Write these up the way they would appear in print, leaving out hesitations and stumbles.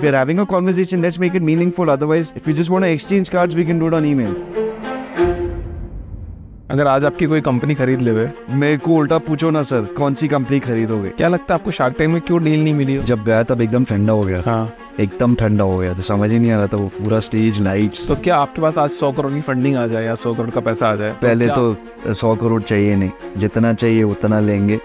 you're having a conversation, let's make it meaningful. Otherwise, if you just want to exchange cards, we can do it on email. अगर आज आपकी कोई company खरीद ले वे, मेरे को उल्टा पूछो ना सर, कौन सी कंपनी खरीदोगे? क्या लगता है आपको शार्क टैंक में क्यों डील नहीं मिली? जब गया तब एकदम ठंडा हो गया। हाँ, एकदम ठंडा हो गया, तो समझ ही नहीं आ रहा था वो पूरा स्टेज, लाइट्स। तो क्या आपके पास आज 100 करोड़ की फंडिंग आ जाए या 100 करोड़ का पैसा आ जाए? पहले तो 100 करोड़ चाहिए नहीं, जितना चाहिए उतना लेंगे।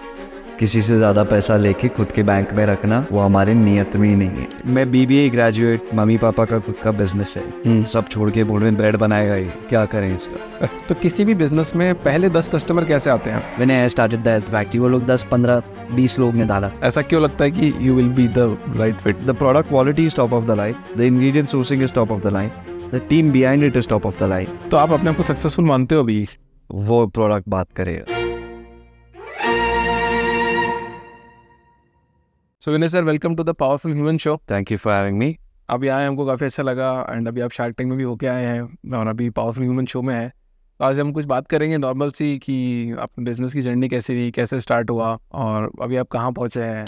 किसी से ज़्यादा पैसा लेके खुद के बैंक में रखना वो हमारे नियत में ही नहीं है। मैं BBA ग्रेजुएट, मम्मी पापा का खुद का बिजनेस है, सब छोड़ के बोल रहे हैं ब्रेड बनाएगा ये, क्या करें इसका? तो किसी भी बिजनेस में पहले 10 कस्टमर कैसे आते हैं? When I started that factory, वो लोग 10, 15, 20 लोग ने डाला। ऐसा क्यों लगता है कि you will be the right fit? The product quality is top of the line, the ingredient sourcing is top of the line, the team behind it is top of the line। तो आप अपने आप को successful मानते हो अभी? वो product बात करेगा। So Vinay sir, welcome to the powerful human show. Thank you for having me। अभी आए हमको काफ़ी अच्छा लगा एंड अभी आप शार्क टैंक में भी होके आए हैं और अभी पावरफुल ह्यूमन शो में है। तो आज हम कुछ बात करेंगे नॉर्मल सी कि आपके बिजनेस की जर्नी कैसी रही, कैसे स्टार्ट हुआ और अभी आप कहाँ पहुँचे हैं,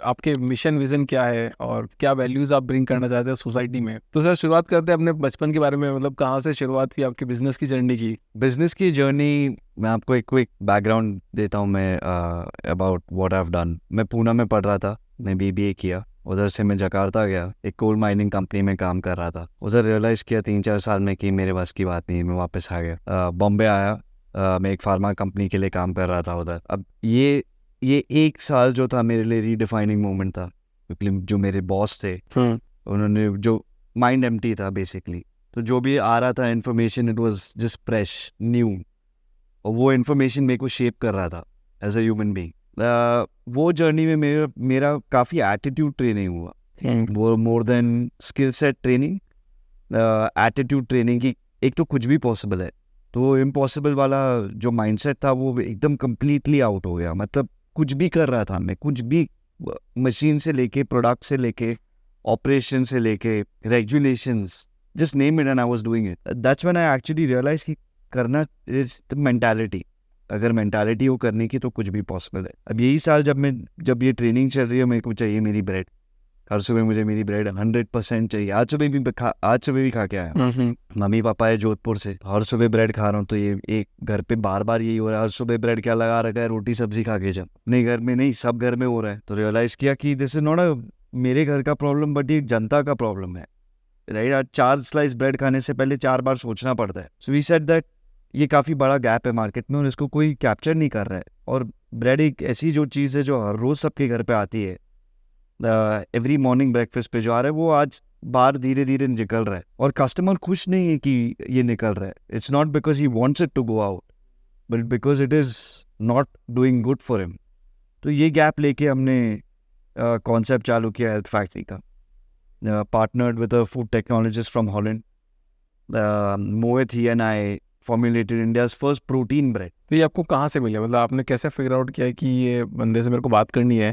आपके मिशन विजन क्या है और क्या वैल्यूज़ आप ब्रिंग करना चाहते हैं सोसाइटी में। तो सर शुरुआत करते हैं अपने बचपन के बारे में, मतलब कहाँ से शुरुआत हुई आपकी बिजनेस की जर्नी की? बिजनेस की जर्नी, मैं आपको एक क्विक बैकग्राउंड देता हूँ मैं about what I have done. मैं पूना में पढ़ रहा था, मैं BBA किया, उधर से मैं जकार्ता गया, एक कोल माइनिंग कंपनी में काम कर रहा था। उधर रियलाइज़ किया 3-4 साल में कि मेरे बस की बात नहीं, मैं वापस आ गया। बॉम्बे आया, मैं एक फार्मा कंपनी के लिए काम कर रहा था उधर। अब ये 1 साल जो था मेरे लिए रीडिफाइनिंग मोमेंट था, क्योंकि जो मेरे बॉस थे उन्होंने, जो माइंड एम्प्टी था बेसिकली, तो जो भी आ रहा था information, it was just fresh, new, और वो इन्फॉर्मेशन मेरे को शेप कर रहा था एज अ ह्यूमन बीइंग। वो जर्नी में मेरा काफ़ी एटीट्यूड ट्रेनिंग हुआ, वो more than skill set training, attitude training की। एक तो कुछ भी पॉसिबल है, तो इम्पॉसिबल वाला जो माइंडसेट था वो एकदम कम्प्लीटली आउट हो गया। मतलब कुछ भी कर रहा था मैं, कुछ भी, मशीन से लेके, प्रोडक्ट से लेके, ऑपरेशन से लेके, regulations, just name it and I was doing it. That's when I actually realise कि करना इज द मेंटालिटी। अगर मेंटालिटी हो करने की तो कुछ भी पॉसिबल है। अब यही साल जब ये ट्रेनिंग चल रही है, मेरे को चाहिए मेरी ब्रेड, हर सुबह मुझे मेरी ब्रेड 100% चाहिए। आज सुबह भी खा के आया। मम्मी पापा है जोधपुर से, हर सुबह ब्रेड खा रहा हूँ, तो ये एक घर पे बार बार यही हो रहा है, हर सुबह ब्रेड क्या लगा रखा है, रोटी सब्जी खा के। जब नहीं घर में नहीं, सब घर में हो रहा है, तो रियलाइज किया कि दिस इज नॉट अ मेरे घर का प्रॉब्लम, बट ये जनता का प्रॉब्लम है, राइट। आज 4 स्लाइस ब्रेड खाने से पहले 4 बार सोचना पड़ता है। सो वी सेड दैट ये काफ़ी बड़ा गैप है मार्केट में और इसको कोई कैप्चर नहीं कर रहा है। और ब्रेड एक ऐसी जो चीज़ है जो हर रोज़ सबके घर पे आती है, एवरी मॉर्निंग ब्रेकफास्ट पे जो आ रहा है, वो आज बाहर धीरे धीरे निकल रहा है और कस्टमर खुश नहीं है कि ये निकल रहा है। It's not because he wants it to go out, but because it is not doing good for him. तो ये गैप लेके हमने कॉन्सेप्ट चालू किया हेल्थ फैक्ट्री का, partnered with a food technologist from Holland, Mohit, he and I formulated India's first protein bread। तो ये आपको कहाँ से मिला, मतलब आपने कैसे फिगर आउट किया कि ये बंदे से मेरे को बात करनी है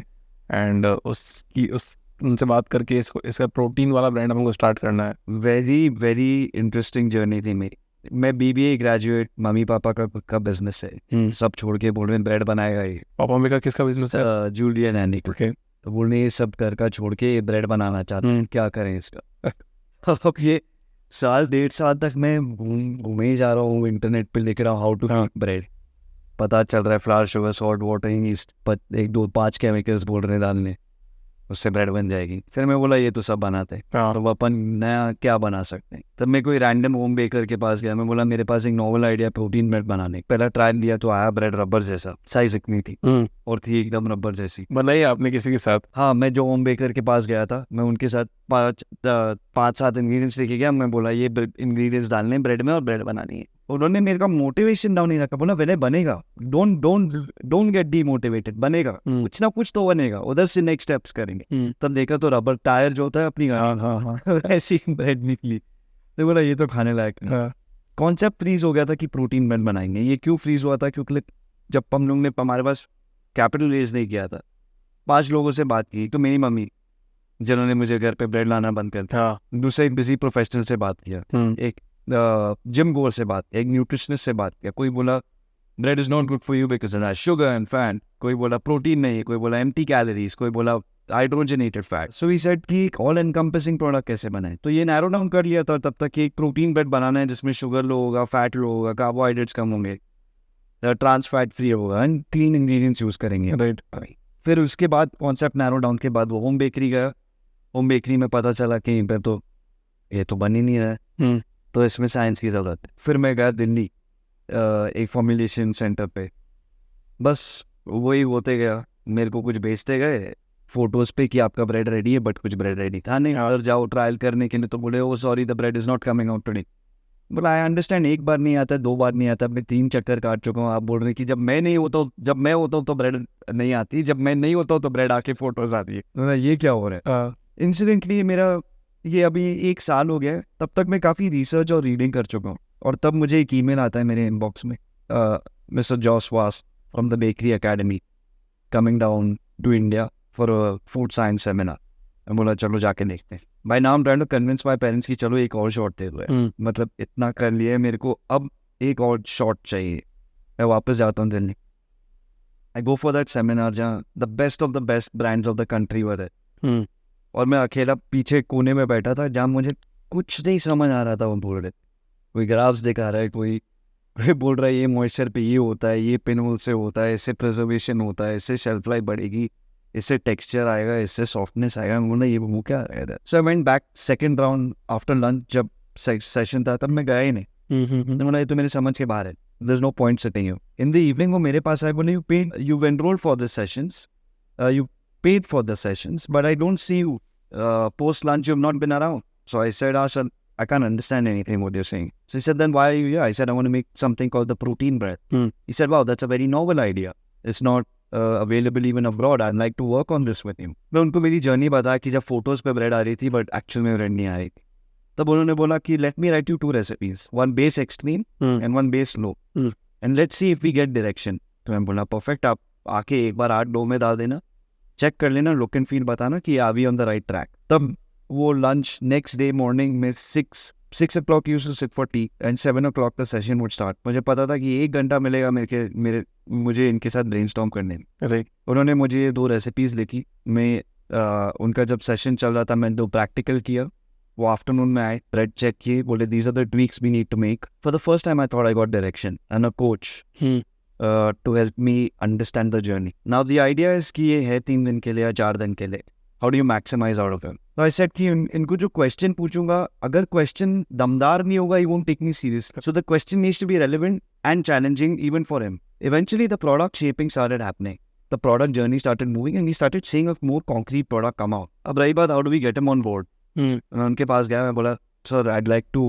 एंड उनसे बात करके इसका प्रोटीन वाला ब्रांड हमको स्टार्ट करना है? वेरी वेरी इंटरेस्टिंग जर्नी थी मेरी। मैं BBA ग्रेजुएट, मम्मी पापा का खुद का बिजनेस है, सब छोड़ के बोल रहे हैं ब्रेड बनाएगा ये। पापा मम्मी का किसका बिजनेस है? Julian Andy. तो बोल रहे ये सब घर का छोड़ के ये ब्रेड बनाना चाहते हैं, क्या करें इसका? अब ये 1.5 साल तक मैं घूमे ही जा रहा हूँ, इंटरनेट पे लिख रहा हूँ हाउ टू मेक ब्रेड। पता चल रहा है flower, sugar, salt, water, east, 1-2-5 chemicals बोल रहे हैं डालने, उससे ब्रेड बन जाएगी। फिर मैं बोला ये तो सब बनाते हैं, तो अपन नया क्या बना सकते हैं। तब मैं कोई रैंडम होम बेकर के पास गया, मैं बोला मेरे पास एक नॉवल आइडिया प्रोटीन ब्रेड बनाने। पहला ट्रायल दिया तो आया ब्रेड रबर जैसा, साइज इतनी थी और थी एकदम रबर जैसी। बनाई आपने किसी के साथ? हाँ, मैं जो होम बेकर के पास गया था, मैं उनके साथ 5-7 इंग्रेडिएंट्स लेके गया। मैं बोला ये इंग्रेडिएंट्स डालने ब्रेड में और ब्रेड बनानी है। उन्होंने मेरे का मोटिवेशन डाउन नहीं रखा, बोला विनय बनेगा, डोंट गेट डीमोटिवेटेड, बनेगा, कुछ ना कुछ तो बनेगा, उधर से नेक्स्ट स्टेप्स करेंगे। तब देखा तो रबर टायर जो होता है अपनी ऐसी ब्रेड निकली। तो बोला ये तो खाने लायक। कॉन्सेप्ट फ्रीज हो गया था कि प्रोटीन ब्रेड बनाएंगे। ये क्यों फ्रीज हुआ था? क्योंकि जब हम लोग ने, हमारे पास कैपिटल रेज नहीं किया था, 5 लोगों से बात की। तो मेरी मम्मी जिन्होंने मुझे घर पे ब्रेड लाना बंद कर दिया, दूसरे बिजी प्रोफेशनल से बात किया, एक जिम गोर से बात किया, एक न्यूट्रिशनिस्ट से बात किया। कोई बोला bread is not good for you because it has sugar and fat, कोई बोला प्रोटीन नहीं, कोई बोला एम्प्टी कैलोरीज, कोई बोला hydrogenated fat. So he said कि एक ऑल एनकम्पसिंग प्रोडक्ट कैसे बनाए. तो ये नैरो डाउन कर लिया था तब तक कि एक प्रोटीन ब्रेड बनाना है जिसमें शुगर लो होगा, फैट लो होगा, कार्बोहाइड्रेट्स कम होंगे, ट्रांस फैट फ्री होगा एंड क्लीन इंग्रेडिएंट्स यूज करेंगे. राइट. फिर उसके बाद कॉन्सेप्ट नैरो डाउन के बाद वो होम बेकरी गया. होम बेकरी में पता चला कि तो ये तो बन ही नहीं रहा है, तो इसमें साइंस की ज़रूरत है. फिर मैं गया दिल्ली एक फॉर्मुलेशन सेंटर पे. बस वही होते गया. मेरे को कुछ बेचते गए फोटोज़ पे कि आपका ब्रेड रेडी है, बट कुछ ब्रेड रेडी था नहीं. अगर जाओ ट्रायल करने के लिए तो बोले oh sorry the bread is not coming out today. बोला आई अंडरस्टैंड, एक बार नहीं आता, 2 बार नहीं आता, मैं 3 चक्कर काट चुका हूँ. आप बोल रहे हैं कि जब मैं होता हूँ तो ब्रेड नहीं आती, जब मैं नहीं होता हूँ तो ब्रेड आके फोटोज आती है. तो ये क्या हो रहा है. इंसिडेंटली मेरा ये अभी 1 साल हो गया है. तब तक मैं काफ़ी रिसर्च और रीडिंग कर चुका हूँ. और तब मुझे एक ईमेल आता है मेरे इनबॉक्स में, mister Jos was from the bakery academy coming down to India for a food science seminar. मैं बोला चलो जाके देखते हैं. भाई नाम trying to convince my parents कि चलो एक और शॉट दे दो है. मतलब इतना कर लिया है मेरे को, अब एक और शॉट चाहिए. मैं वापस जाता हूँ दिल्ली. आई गो फॉर दैट सेमिनार जहाँ the best of the best brands of the country वर है. और मैं अकेला पीछे कोने में बैठा था जहाँ मुझे कुछ नहीं समझ आ रहा था. वो बोल रहे, कोई ग्राफ्स दिखा रहा है, कोई बोल रहा है ये मॉइस्चर पे ये होता है, ये पिनहोल से होता है, इससे प्रिजर्वेशन होता है, इससे शेल्फ लाइफ बढ़ेगी, इससे टेक्सचर आएगा, इससे सॉफ्टनेस आएगा. मैं बोला ये वो क्या आएगा. So I went back second round after lunch. जब सेशन था तब मैं गया ही नहीं. तो बोला ये तो मेरे समझ के बाहर है, there is no point sitting you. In the evening वो मेरे पास आए, बोले you enrolled for this sessions, you paid for the sessions, but I don't see you post lunch. You've not been around. So I said, sir, I can't understand anything what you're saying. So he said, then why are you here? I said, I want to make something called the protein bread. He said, wow, that's a very novel idea. It's not available even abroad. I'd like to work on this with you. मैं उनको मेरी journey बताया कि जब photos पे bread आ रही थी but actual में ब्रेड नहीं आ रही थी. तब उन्होंने बोला कि let me write you 2 recipes, one base extreme and one base low, and let's see if we get direction. तो मैं बोला perfect, आप आके एक बार 8 डो में डाल देना, चेक कर लेना, लुक एंड फील बताना कि are we on the right track. तब वो लंच नेक्स्ट डे मॉर्निंग में 6 o'clock used to sit for tea and 7 o'clock the session would start. मुझे पता था कि 1 घंटा मिलेगा मुझे इनके साथ ब्रेनस्टॉर्म करने में. उन्होंने मुझे ये 2 रेसिपीज़ लिखी. मैं उनका जब सेशन चल रहा था मैंने 2 प्रैक्टिकल किया. वो आफ्टरनून में आए, ब्रेड चेक किए, बोले these are the tweaks we need to make. For the first time I thought I got direction and a coach to help me understand the journey. Now the idea is कि ये है 3 दिन के लिए या 4 दिन के लिए. How do you maximize out of it? So I said कि इनको जो question पूछूंगा, अगर question दमदार नहीं होगा, he won't take me seriously. So the question needs to be relevant and challenging even for him. Eventually the product shaping started happening. The product journey started moving and we started seeing a more concrete product come out. अब रही बात, how do we get him on board? मैं उनके पास गया, मैं बोला sir I'd like to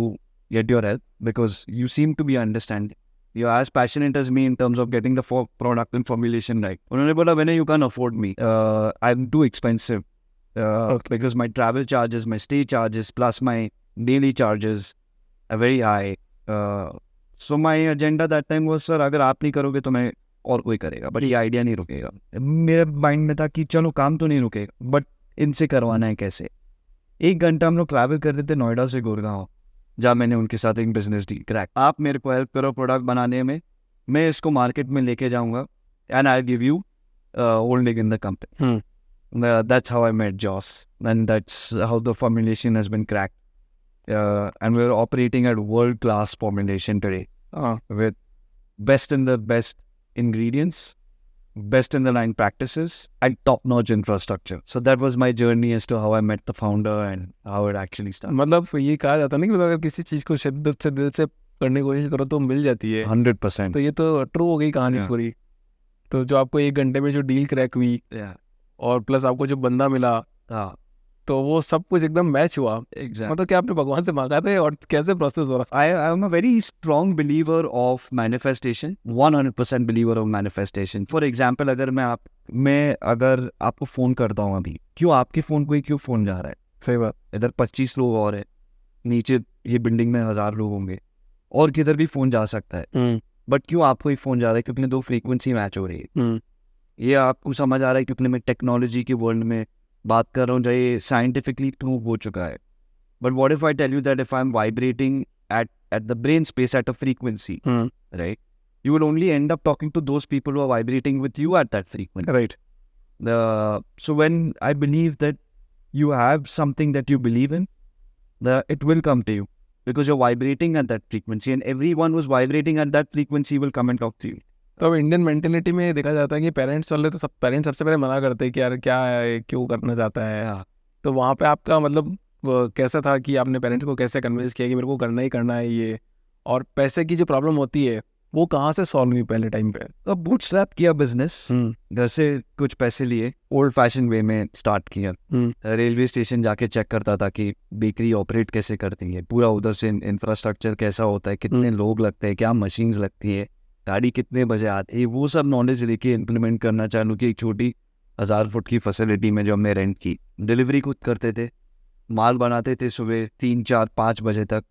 get your help because you seem to be understanding. You're as passionate as me in terms of getting the product and formulation right. उन्होंने बोला when you can't afford me, I'm too expensive because my travel charges, my stay charges plus my daily charges are very high. So my agenda that time was sir अगर आप नहीं करोगे तो मैं और कोई करेगा, बट ये आइडिया नहीं रुकेगा. मेरे माइंड में था कि चलो काम तो नहीं रुकेगा बट इनसे करवाना है कैसे. 1 घंटा हम लोग ट्रैवल कर रहे थे नोएडा से गुड़गांव, जहाँ मैंने उनके साथ एक बिजनेस डील क्रैक. आप मेरे को हेल्प करो प्रोडक्ट बनाने में, मैं इसको मार्केट में लेके जाऊंगा and I give you holding in the company. That's how I met Jos and that's how the formulation has been cracked and we are operating at world class formulation today with best in the best ingredients, best in the line practices and top-notch infrastructure. So that was my journey as to how I met the founder and how it actually started. मतलब ये कहा जाता है ना कि अगर किसी चीज़ को शिद्दत से दिल से करने की कोशिश करो तो मिल जाती है. 100%. तो ये तो ट्रू हो गई कहानी पूरी. तो जो आपको 1 घंटे में जो डील क्रैक हुई और प्लस आपको जो बंदा मिला, तो वो सब कुछ एकदम मैच हुआ. मतलब क्या आपने भगवान से मांगा था और कैसे प्रोसेस हो रहा? I am a very strong believer of manifestation, 100% believer of manifestation. For example, मैं अगर आपको फोन करता हूँ अभी, क्यों आपके फोन को ही क्यों फोन जा रहा है? सही बात. इधर 25 लोग और है, नीचे ये बिल्डिंग में 1000 लोग होंगे और किधर भी फोन जा सकता है, बट क्यों आपको ही फोन जा रहा है? क्योंकि 2 फ्रीक्वेंसी मैच हो रही है. ये आपको समझ आ रहा है क्योंकि मैं टेक्नोलॉजी के वर्ल्ड में बात कर रहा हूँ जो ये साइंटिफिकली प्रूव हो चुका है. But what if I tell you that if I am vibrating at the brain space at a frequency, right, you will only end up talking to those people who are vibrating with you at that frequency, right. So when I believe that you have something that you believe in, it will come to you because you're vibrating at that frequency, and everyone who's vibrating at that frequency will come and talk to you. तो अब Indian mentality में देखा जाता है कि parents वाले तो सब पेरेंट्स सबसे पहले मना करते हैं कि यार क्या है, क्यों करना चाहता है। तो वहाँ पे आपका मतलब कैसा था कि आपने पेरेंट्स को कैसे कन्विंस किया कि मेरे को करना ही करना है ये, और पैसे की जो प्रॉब्लम होती है वो कहाँ से सॉल्व हुई पहले टाइम पे? तो बूटस्ट्रैप किया बिजनेस, घर से कुछ पैसे लिए, ओल्ड फैशन वे में स्टार्ट किया। रेलवे स्टेशन जाके चेक करता था कि बेकरी ऑपरेट कैसे करती है, पूरा उधर से इंफ्रास्ट्रक्चर कैसा होता है, कितने लोग लगते हैं, क्या मशीन्स लगती है, गाड़ी कितने बजे आती है, वो सब नॉलेज लेके इम्प्लीमेंट करना चालू की। एक छोटी 1000 फुट की फैसिलिटी में जो हमने रेंट की, डिलीवरी खुद करते थे, माल बनाते थे सुबह 3, 4, 5 बजे तक।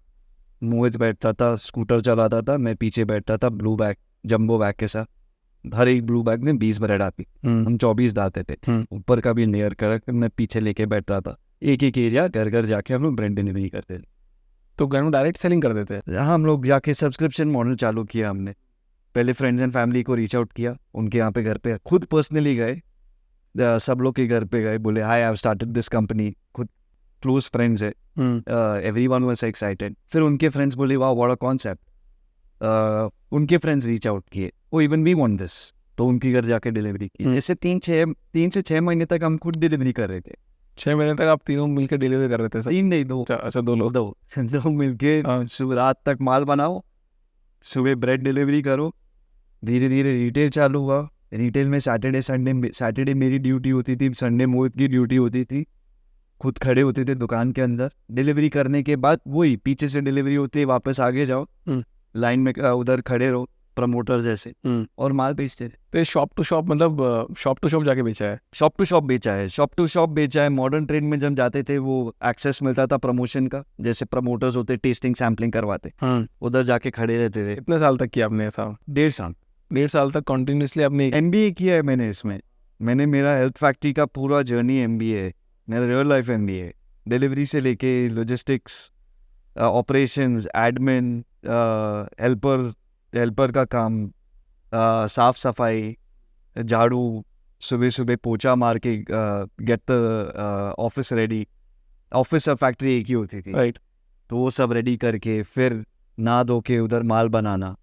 मोहित बैठता था, स्कूटर चलाता था, मैं पीछे बैठता था ब्लू बैग, जंबो बैग के साथ। हर एक ब्लू बैग में 20 ब्रेड आती, हम 24 डालते थे, ऊपर का भी लेयर कर मैं पीछे लेके बैठता था। एक एक एरिया घर घर जाके हम लोग ब्रेड डिलीवरी करते थे। तो घर में डायरेक्ट सेलिंग कर देते? हम लोग जाके सब्सक्रिप्शन मॉडल चालू किया हमने। पहले फ्रेंड्स एंड फैमिली को रीच आउट किया, उनके यहाँ पे घर पे खुद पर्सनली गए, सब लोग के घर पे गए, बोले hi I have started this company. खुद क्लोज फ्रेंड्स है, एवरीवन वाज एक्साइटेड। फिर उनके फ्रेंड्स बोले वाह व्हाट अ कॉन्सेप्ट, उनके फ्रेंड्स रीच आउट किए, oh even we want this, तो उनके घर जाके डिलीवरी की। ऐसे 3 से 6 महीने तक हम खुद डिलीवरी कर रहे थे। 6 महीने तक आप तीनों मिलकर डिलीवरी कर रहे थे? 3 नहीं, 2। अच्छा 2 लोग। 2 मिलके सुबह रात तक माल बनाओ, सुबह ब्रेड डिलीवरी करो। धीरे धीरे रिटेल चालू हुआ। रिटेल में सैटरडे मेरी ड्यूटी होती थी, संडे मोहित की ड्यूटी होती थी। खुद खड़े होते थे दुकान के अंदर, डिलीवरी करने के बाद वही पीछे से डिलीवरी होती है, वापस आगे जाओ, लाइन में उधर खड़े रहो प्रमोटर जैसे, और माल बेचते थे। तो शॉप टू शॉप मतलब शॉप टू शॉप जाके बेचा है? शॉप टू शॉप बेचा है, शॉप टू शॉप बेचा है। मॉडर्न ट्रेड में जब जाते थे वो एक्सेस मिलता था प्रमोशन का, जैसे प्रमोटर्स होते टेस्टिंग सैम्पलिंग करवाते, उधर जाके खड़े रहते थे। कितने साल तक किया आपने ऐसा? 1.5 साल तक कंटिन्यूसली आपने MBA किया है मैंने इसमें। मैंने मेरा हेल्थ फैक्ट्री का पूरा जर्नी MBA है, मेरा रियल लाइफ MBA। डिलीवरी से लेके लॉजिस्टिक्स, ऑपरेशंस, एडमिन, हेल्पर का काम, साफ सफाई, झाड़ू, सुबह सुबह पोछा मार के get the office ready. Office और फैक्ट्री एक ही होती थी, राइट। तो वो सब रेडी करके फिर नहा धो के उधर माल बनाना,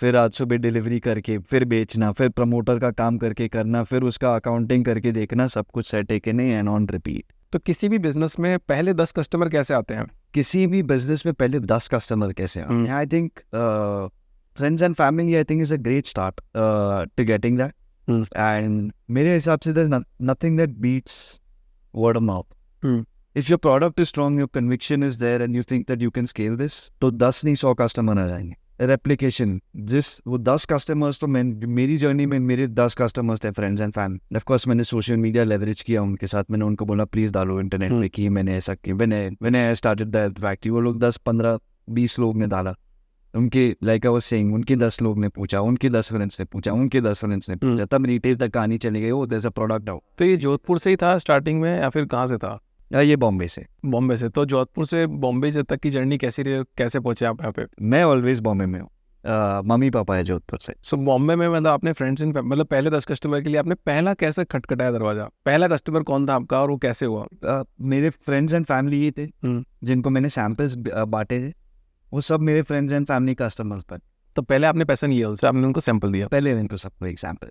फिर आज सुबह डिलीवरी करके फिर बेचना, फिर प्रमोटर का काम करके करना, फिर उसका अकाउंटिंग करके देखना सब कुछ सेट है कि नहीं, एंड ऑन रिपीट। तो किसी भी बिजनेस में पहले 10 कस्टमर कैसे आते हैं? किसी भी बिजनेस में पहले 10 कस्टमर कैसे आते हैं? I think friends and family I think is a great start to getting that, and मेरे हिसाब से there is nothing that beats word of mouth. If your product is strong, your conviction is there and you think that you can scale this, तो 10 नहीं 100 customer आ जाएंगे। Replication, वो 10 customers, तो मेरी journey में मेरे 10 कस्टमर्स थे friends and family. Of course मैंने सोशल मीडिया लेवरेज किया उनके साथ, मैंने उनको बोला प्लीज डालो इंटरनेट पे कि मैंने ऐसा किया, मैंने स्टार्टेड द फैक्ट्री। वो लोग 10, 15, 20 लोग ने डाला उनके, लाइक आई वाज सेइंग, उनके 10 लोग ने पूछा, उनके 10 फ्रेंड्स ने पूछा, उनके 10 फ्रेंड्स ने पूछा, तब रिटेल तक कहानी चली गई। वो there is a product out. तो ये जोधपुर से ही था स्टार्टिंग में या फिर कहाँ से था? ये बॉम्बे से। बॉम्बे से। तो जोधपुर से बॉम्बे तक की जर्नी कैसी रही, कैसे पहुंचे आप यहाँ पे? मैं ऑलवेज बॉम्बे में हूँ, मम्मी पापा है जोधपुर से। सो बॉम्बे में मतलब आपने फ्रेंड्स इन मतलब पहले 10 कस्टमर के लिए आपने पहला कैसे खटखटाया दरवाजा? पहला कस्टमर कौन था आपका और वो कैसे हुआ? मेरे फ्रेंड्स एंड फैमिली ये थे जिनको मैंने सैंपल्स बांटे थे, वो सब मेरे फ्रेंड्स एंड फैमिली कस्टमर्स पर। तो पहले आपने पैसा नहीं लिया उससे, आपने उनको सैंपल दिया? पहले दिन को सबको एक सैंपल।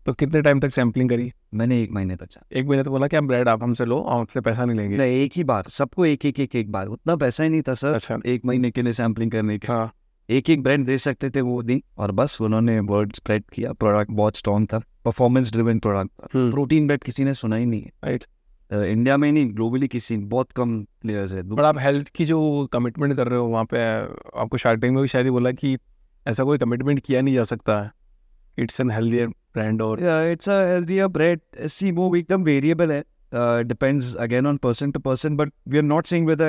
तो कितने टाइम तक सैंपलिंग करी? मैंने 1 महीने तक। 1 महीने तो बोला कि आप ब्रेड आप हमसे लो, आपसे पैसा नहीं लेंगे? नहीं, एक ही बार सबको एक बार, उतना पैसा ही नहीं था सर। अच्छा। 1 महीने के लिए सैम्पलिंग करने के। हाँ। एक ब्रांड दे सकते थे वो दी, और बस उन्होंने वर्ड स्प्रेड किया। प्रोडक्ट बहुत स्ट्रॉन्ग था, परफॉर्मेंस ड्रिवन प्रोडक्ट था। प्रोटीन ब्रेड किसी ने सुना ही नहीं है, राइट। इंडिया में नहीं, ग्लोबली किसी, बहुत कम प्लेयर्स है। बट आप हेल्थ की जो कमिटमेंट कर रहे हो वहाँ पे, आपको शार्क टैंक में भी शायद ही बोला कि ऐसा कोई कमिटमेंट किया नहीं जा सकता है, इट्स एन हेल्दियर ब्रांड। और it's a healthier bread. See वो एकदम वेरिएबल है, depends again on person to person, but we are not saying with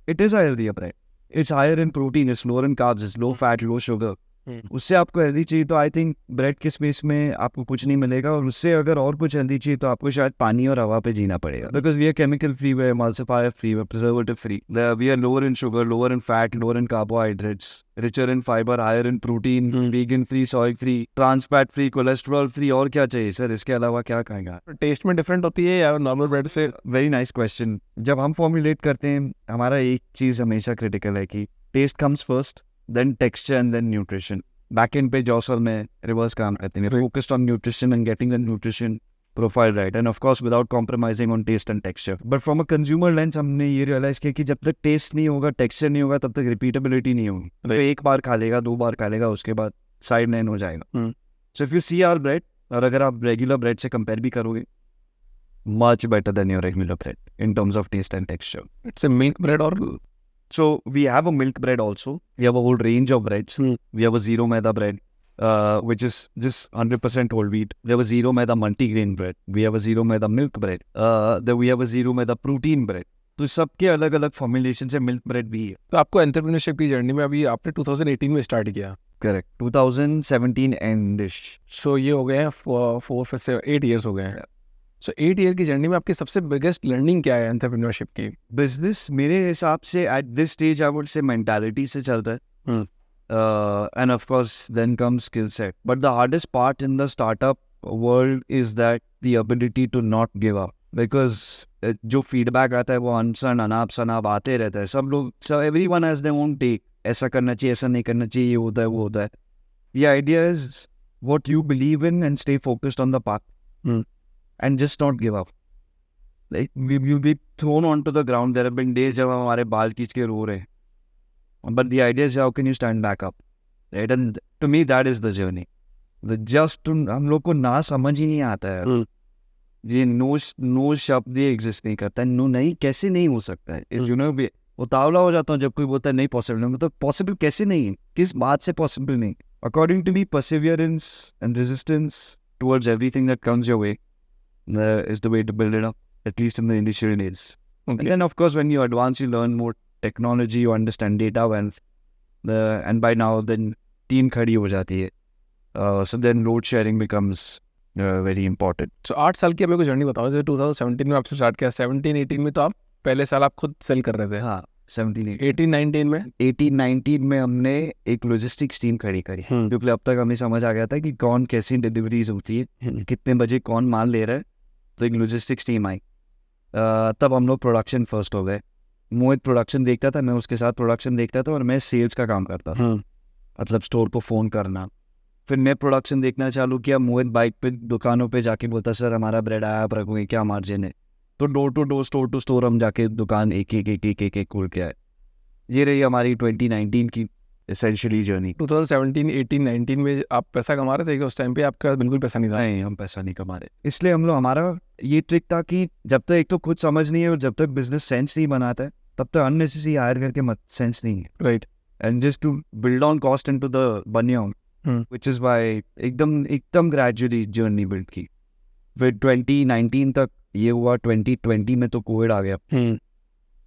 it is a healthier bread. It's higher in protein, it's lower in carbs, it's low fat, low sugar. उससे आपको healthy चाहिए तो I think bread के space में आपको कुछ नहीं मिलेगा, और उससे अगर और कुछ हेल्दी चाहिए तो आपको शायद पानी और हवा पे जीना पड़ेगा, because we are chemical free, we are emulsifier free, we are preservative free, we are lower in sugar, lower in fat, lower in carbohydrates, richer in fibre, higher in protein, vegan free, soy free, trans fat free, cholesterol free, और क्या चाहिए sir, इसके अलावा क्या खाएगा? Test में different होती है या नॉर्मल ब्रेड से? Very nice question. जब हम फॉर्मुलेट करते हैं, हमारा एक चीज़ हमेशा क्रिटिकल है कि taste comes first, then texture and then nutrition. Back end पे जॉसल में रिवर्स काम करते हैं, focused on nutrition and getting the nutrition profile right, and of course without compromising on taste and texture. But from a consumer lens हमने ये realise किया कि जब तक टेस्ट नहीं होगा, टेक्सचर नहीं होगा, तब तक रिपीटेबिलिटी नहीं होगी। तो एक बार खा लेगा, 2 बार खा लेगा, उसके बाद साइड लाइन हो जाएगा। So if you see our bread, और अगर आप रेगुलर ब्रेड से कंपेयर भी करोगे, much better than your regular bread in terms of taste and texture. It's a milk bread or? So we have a milk bread also. We have a whole range of breads. We have a zero maida bread, which is just 100% whole wheat. We have a zero maida multigrain bread. We have a zero maida milk bread. Then we have a zero maida protein bread. तो सबके अलग अलग formulation से milk bread भी है। तो आपको entrepreneurship की जर्नी में अभी आपने 2018 में स्टार्ट किया? करेक्ट, 2017 एंडिश। सो ये हो गए हैं 4 से 8 ईयर्स हो गए हैं। सो 8 ईयर की जर्नी में आपकी सबसे बिगेस्ट लर्निंग क्या है एंटरप्रेन्योरशिप की? बिजनेस मेरे हिसाब से at this stage I would say mentality से चलता है, and of course then come skill set, but the hardest part in the startup world is that the ability to not give up, because जो feedback आता है वो अनसन अनाप शनाप आते रहता है। सब लोग, सब everyone has their own take, ऐसा करना चाहिए, ऐसा नहीं करना चाहिए, ये होता है, वो होता है। The idea is what you believe in and stay focused on the path and just not give up. Like we'll be thrown onto the ground. There have been days जब हम हमारे बाल खींच के रो रहे हैं, but the idea is how can you stand back up, right? And to me that is the journey. The just हम लोग को ना समझ ही नहीं आता है ये नो शब्द ये एग्जिस्ट नहीं करता है। नो नहीं, कैसे नहीं हो सकता है? इस यू नो उतावला हो जाता हूँ जब कोई बोलता है नहीं पॉसिबल नहीं, मतलब पॉसिबल कैसे नहीं है, किस बात से पॉसिबल नहीं? According to me perseverance and resistance towards everything that comes your way is the way to build it up, at least in the initial days. And then of course when you advance, you learn more technology, you understand data well, and by now then team खड़ी हो जाती है, so then load sharing becomes very important. So 8 साल की आप मेरे को journey बताओ। जैसे 2017 में आपसे स्टार्ट किया, 17-18 में तो आप पहले साल आप खुद सेल कर रहे थे। हाँ, 18-19 में 18-19 में हमने एक लॉजिस्टिक्स टीम खड़ी करी, क्योंकि अब तक हमें समझ आ गया था कि कौन कैसी डिलीवरीज होती है, कितने बजे कौन माल ले रहा है, तो एक लॉजिस्टिक्स टीम आई। तब हम लोग प्रोडक्शन फर्स्ट हो गए। मोहित प्रोडक्शन देखता था, मैं उसके साथ प्रोडक्शन देखता था, और मैं सेल्स का काम करता था, मतलब स्टोर को फ़ोन करना। फिर मैं प्रोडक्शन देखना चालू किया, मोहित बाइक पे दुकानों पे जाके बोलता सर हमारा ब्रेड आया, आप रखोगे क्या, मार्जिन है? तो door to door, store to store हम जाके दुकान एक खोल के आए। ये रही हमारी 2019 की एसेंशियली जर्नी। 2017, 18, 19 में आप पैसा कमा रहे थे कि उस टाइम पे आपका बिल्कुल पैसा नहीं था? नहीं, हम पैसा नहीं कमा रहे। इसलिए हम लोग, हमारा ये ट्रिक था कि जब तक एक तो खुद समझ नहीं है और जब तक बिजनेस सेंस नहीं बनाता है, तब तक अननेसेसरी हायर करके मत, सेंस नहीं है, right? And just to build on cost into the बनियान, व्हिच इज व्हाई एकदम ग्रेजुअली जर्नी बिल्ड की। फिर 2019 तक ये हुआ, 2020 में तो कोविड आ गया।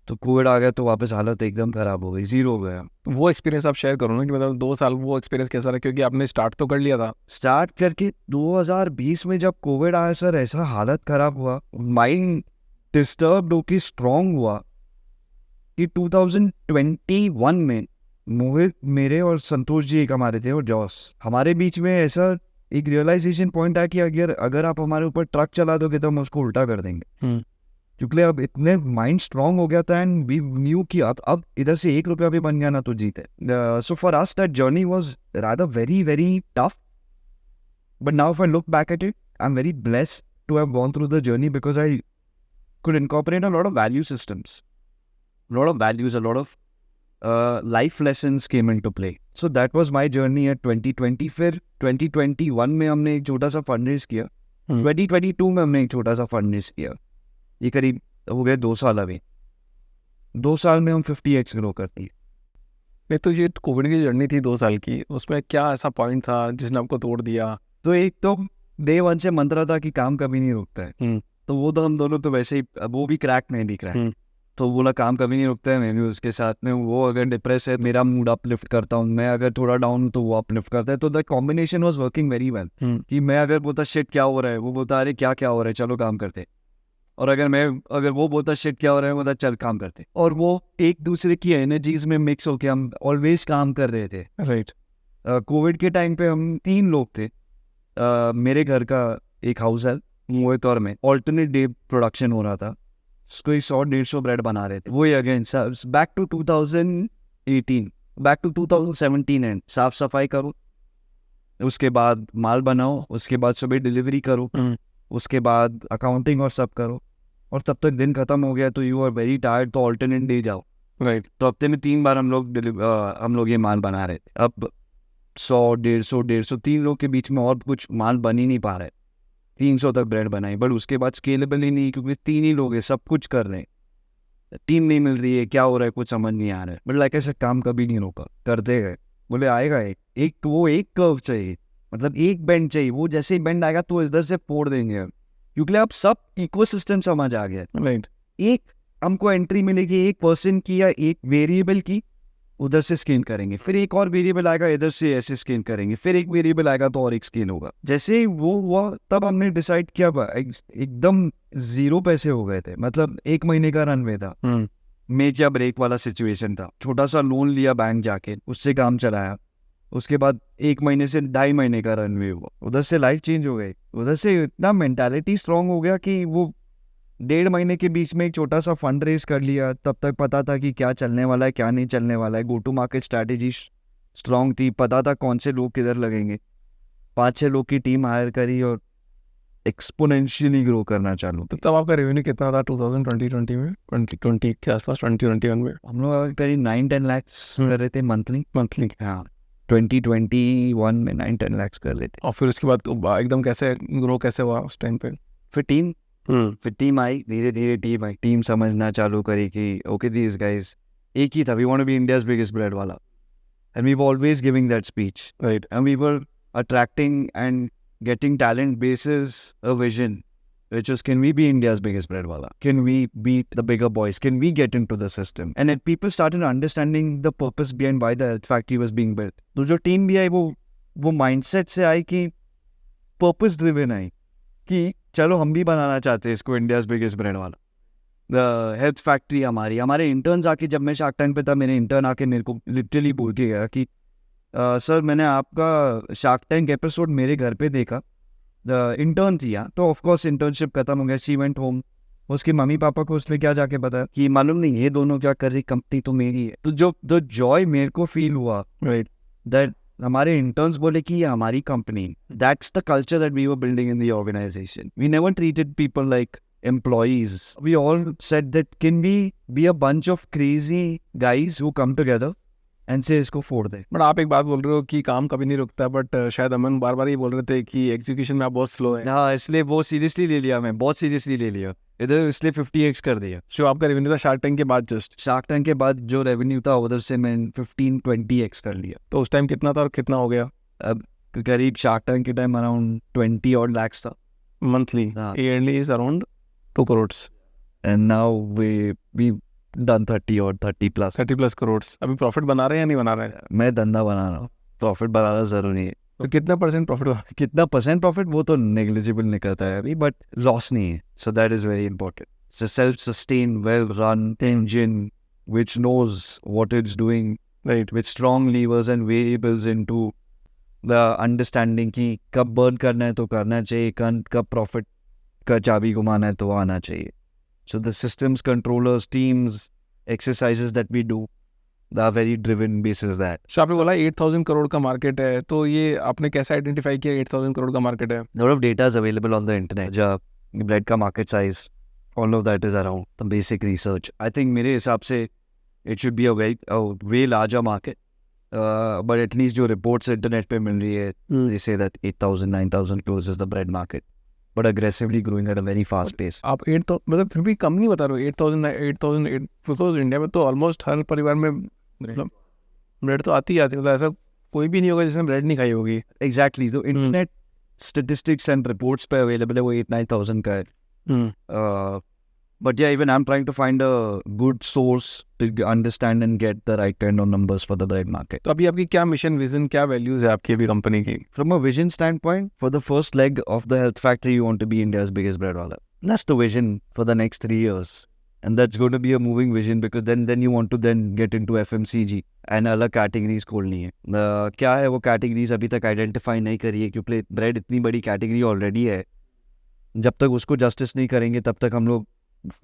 तो कोविड आ गया तो वापस हालत एकदम खराब हो गई, जीरो हो गया। वो एक्सपीरियंस आप शेयर करो ना, कि मतलब 2 साल वो एक्सपीरियंस कैसा रहा? क्योंकि आपने स्टार्ट तो कर लिया था। स्टार्ट करके 2020 में जब कोविड आया सर, ऐसा हालत खराब हुआ, माइंड डिस्टर्ब होके स्ट्रांग हुआ कि 2021 में मोहित, मेरे और संतोष जी एक हमारे थे, और जॉस, हमारे बीच में ऐसा एक रियलाइजेशन पॉइंट है कि अगर आप हमारे ऊपर ट्रक चला दोगे तो हम उसको उल्टा कर देंगे, क्योंकि अब इतने माइंड स्ट्रांग हो गया था, एंड वी न्यू कि अब इधर से 1 रुपया भी बन गया ना तो जीते। So for us that journey was rather very very tough, but now if I look back at it, I am very blessed to have gone through the journey, because I could incorporate a lot of value systems, lot of values, a lot of life lessons came into play. So that was my journey at 2020। फिर 2021 में हमने एक छोटा सा fund raise किया, 2022 में हमने एक छोटा सा फंड रेज किया। ये करीब हो गए 2 साल। अभी 2 साल में हम 50x ग्रो करती है। नहीं तो ये कोविड की जर्नी थी 2 साल की, उसमें क्या ऐसा पॉइंट था जिसने आपको तोड़ दिया? तो एक तो डे 1 से मंत्र था कि काम कभी नहीं रुकता है, तो वो तो हम दोनों तो वैसे ही, वो भी क्रैक, मैं भी क्रैक। तो बोला काम कभी नहीं रुकता है, मैं भी उसके साथ में। वो अगर डिप्रेस है मेरा मूड अपलिफ्ट करता हूँ, मैं अगर थोड़ा डाउन हूँ तो वो अपलिफ्ट करता है। तो the combination was working very well कि मैं अगर बोलता शिट क्या हो रहा है, वो बोलता अरे क्या क्या हो रहा है चलो काम करते। और अगर वो बोलता शिट क्या हो रहा है, बोलता चल काम करते। और वो एक दूसरे की एनर्जीज में मिक्स होके हम ऑलवेज काम कर रहे थे। राइट। कोविड के टाइम पे हम 3 लोग थे। मेरे घर का एक हाउस है मोहित और में, ऑल्टरनेट डे प्रोडक्शन हो रहा था, कोई 100-150 ब्रेड बना रहे थे। वही again back to 2018, back to 2017 and साफ सफाई करो, उसके बाद माल बनाओ, उसके बाद सुबह डिलीवरी करो, उसके बाद अकाउंटिंग और सब करो, और तब तक दिन खत्म हो गया तो यू आर वेरी टायर्ड, तो ऑल्टरनेट डे जाओ। राइट। तो हफ्ते में 3 बार हम लोग ये माल बना रहे थे। अब 100-150 3 लोग के बीच में और कुछ माल बन ही नहीं पा रहा है। 300 तक ब्रेड बनाई, बट उसके बाद स्केलेबल ही नहीं, क्योंकि 3 ही लोग हैं, सब कुछ कर रहे हैं, टीम नहीं मिल रही है, क्या हो रहा है कुछ समझ नहीं आ रहा है। बट लाइक ऐसे काम कभी नहीं रोका, करते गए। बोले आएगा एक कर्व चाहिए, मतलब एक बेंड चाहिए, वो जैसे ही बेंड आएगा तो इधर से फोड़ देंगे, क्योंकि अब सब इकोसिस्टम समझ आ गया। राइट। एक हमको एंट्री मिलेगी एक पर्सन की या एक वेरिएबल की, उधर से स्कैन करेंगे, फिर एक और वेरिएबल आएगा इधर से ऐसे स्कैन करेंगे, फिर एक वेरिएबल आएगा तो और एक स्कैन होगा। जैसे वो हुआ तब हमने डिसाइड किया, एकदम 0 पैसे हो गए थे, मतलब 1 महीने का रनवे था, मेक या ब्रेक वाला सिचुएशन था। छोटा सा लोन लिया बैंक जाके, उससे काम चलाया, उसके बाद 1 महीने से 2.5 महीने का रनवे हुआ, उधर से लाइफ चेंज हो गई। उधर से इतना मेंटालिटी स्ट्रांग हो गया कि वो 1.5 महीने के बीच में एक छोटा सा फंड रेज कर लिया। तब तक पता था कि क्या चलने वाला है क्या नहीं चलने वाला है, go to market strategy strong थी, पता था कौन से लोग किधर लगेंगे। 5-6 लोग की टीम हायर करी और एक्सपोनेंशियली ग्रो करना चालू। तो तब आपका रेवेन्यू कितना था 2020 में, 2020 के आसपास, 2021 में? हम लोग करीब 9-10 लाख्स कर रहे थे मंथली। हाँ, 2021 में 9-10 लाख्स कर रहे थे। और फिर उसके बाद एकदम कैसे ग्रो कैसे हुआ उस टाइम पे? फिर टीम आई, धीरे धीरे टीम समझना चालू करी कि ओके दीज गाइस, एक ही था, we want to be India's biggest bread वाला, and we were always giving that speech, right, and we were attracting and getting talent basis a vision, which is can we be India's biggest bread wala? Can we beat the bigger boys? Can we get into the system? And then people started understanding the purpose behind why the factory was being built. तो जो team भी आई वो mindset से आई कि purpose driven आई कि चलो हम भी बनाना चाहते हैं इसको इंडियाज बिगेस्ट ब्रेड वाला। द हेल्थ फैक्ट्री हमारे इंटर्न्स आके, जब मैं शार्क टैंक पे था, मेरे इंटर्न आके मेरे को लिटरली बोल के गया कि सर मैंने आपका शार्क टैंक एपिसोड मेरे घर पे देखा। द इंटर्न थी यहाँ, तो ऑफकोर्स इंटर्नशिप खत्म हो गया, शी वेंट होम। उसके मम्मी पापा को उसने क्या जाके बताया कि मालूम नहीं ये दोनों क्या कर रही, कंपनी तो मेरी है। तो जो जॉय मेरे को फील हुआ, राइट, दैट हमारे इंटर्न्स बोले कि ये हमारी कंपनी, that's the culture that we were building in the organisation. We never treated people like employees. We all said that can we be a bunch of crazy guys who come together and say इसको फोड़ दे। But आप एक बात बोल रहे हो कि काम कभी नहीं रुकता, बट शायद अमन बार बार ये बोल रहे थे कि एग्जीक्यूशन में आप बहुत स्लो है। हाँ, इसलिए वो सीरियसली ले लिया, मैं बहुत सीरियसली ले लिया इधर, इसलिए 50x कर दिया। जो आपका रेवेन्यू था शार्क टैंक के बाद, जस्ट शार्क टैंक के बाद जो रेवेन्यू था उधर से मैं 15-20x कर लिया। तो उस टाइम कितना था और कितना हो गया? अब करीब शार्क टैंक के टाइम अराउंड 20 odd lakhs था monthly. Yearly is around 2 crores and now we done 30 plus crores। अभी प्रॉफिट बना रहे हैं या नहीं बना रहे हैं? मैं धंधा बना रहा हूँ, प्रॉफिट बनाना जरूरी है। तो कितना % प्रॉफिट? कितना % प्रॉफिट वो तो नेग्लिजिबल निकलता है अभी, बट लॉस नहीं है, so that is very important. It's a self-sustained, well-run engine which knows what it's doing, right, with strong levers and variables into the understanding कि कब बर्न करना है तो करना चाहिए, कब प्रॉफिट का चाबी घुमाना है तो आना चाहिए। So the systems, controllers, teams, exercises that we do, they are very driven basis that. So आपने बोला 8,000 करोड़ का मार्केट है, तो ये आपने कैसे आइडेंटिफाई किया 8,000 करोड़ का मार्केट है? lot of data is available on the internet. जो ब्रेड का market size, all of that is around the basic research. I think मेरे हिसाब से it should be a way larger market. But at least जो reports internet पे मिल रही है, they say that 8,000-9,000 crores is the bread market, but aggressively growing at a very fast pace. आप 8 तो मतलब फिर भी कम नहीं बता रहे हो। 8,000 बिकॉज इंडिया में तो ऑलमोस्ट हर परिवार में मतलब ब्रेड तो आती है, मतलब ऐसा कोई भी नहीं होगा जिसने ब्रेड नहीं खाई होगी। Exactly. तो इंटरनेट स्टेटिस्टिक्स एंड रिपोर्ट्स पे अवेलेबल है, वो 8-9,000 का है। But yeah, even I'm trying to find a good source to understand and get the right kind of numbers for the bread market. तो अभी आपकी क्या मिशन विजन क्या वैल्यूज है आपकी अभी कंपनी की? From a vision standpoint, for the first leg of the health factory, you want to be India's biggest bread wallah. That's the vision for the next 3 years. And that's going to be a moving vision because then you want to then get into FMCG and अलग categories खोलनी है. क्या है वो categories अभी तक identify नहीं करी है क्योंकि bread इतनी बड़ी category already है. जब तक उसको justice नहीं करेंगे तब तक हम लोग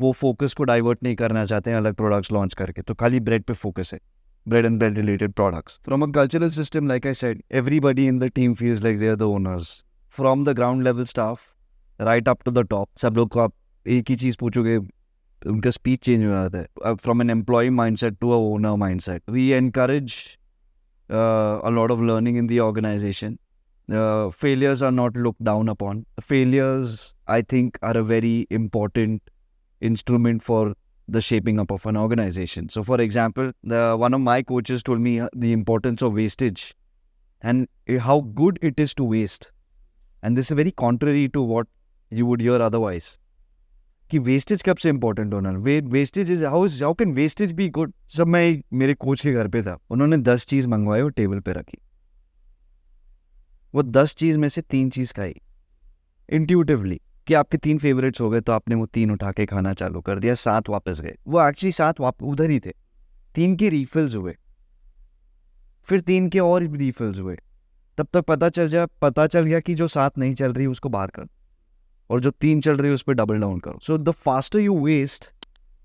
वो focus को divert नहीं करना चाहते हैं अलग products launch करके. तो खाली bread पे focus है. Bread and bread related products. From a cultural system, like I said, everybody in the team feels like they are the owners. From the ground level staff, right up to the top. सब लोग को आप एक ही चीज़ पूछोगे उनका speech change हो जाता है from an employee mindset to a owner mindset. We encourage a lot of learning in the organization. Failures are not looked down upon. Failures, I think, are a very important instrument for the shaping up of an organization. So, for example, one of my coaches told me the importance of wastage and how good it is to waste. And this is very contrary to what you would hear otherwise. कि wastage कब से important होना wastage is how can wastage be good. जब मैं मेरे coach के घर पे था उन्होंने 10 चीज़ मंगवाई और टेबल पे रखी. वो 10 चीज़ में से 3 चीज़ खाई इंट्यूटिवली कि आपके 3 फेवरेट्स हो गए तो आपने वो 3 उठा के खाना चालू कर दिया. 7 वापस गए. वो एक्चुअली 7 उधर ही थे. 3 के रीफिल्स हुए फिर 3 के और रीफिल्स हुए. तब तक पता चल गया कि जो 7 नहीं चल रही उसको बाहर कर और जो 3 चल रही है उस पर डबल डाउन करो. So the faster you waste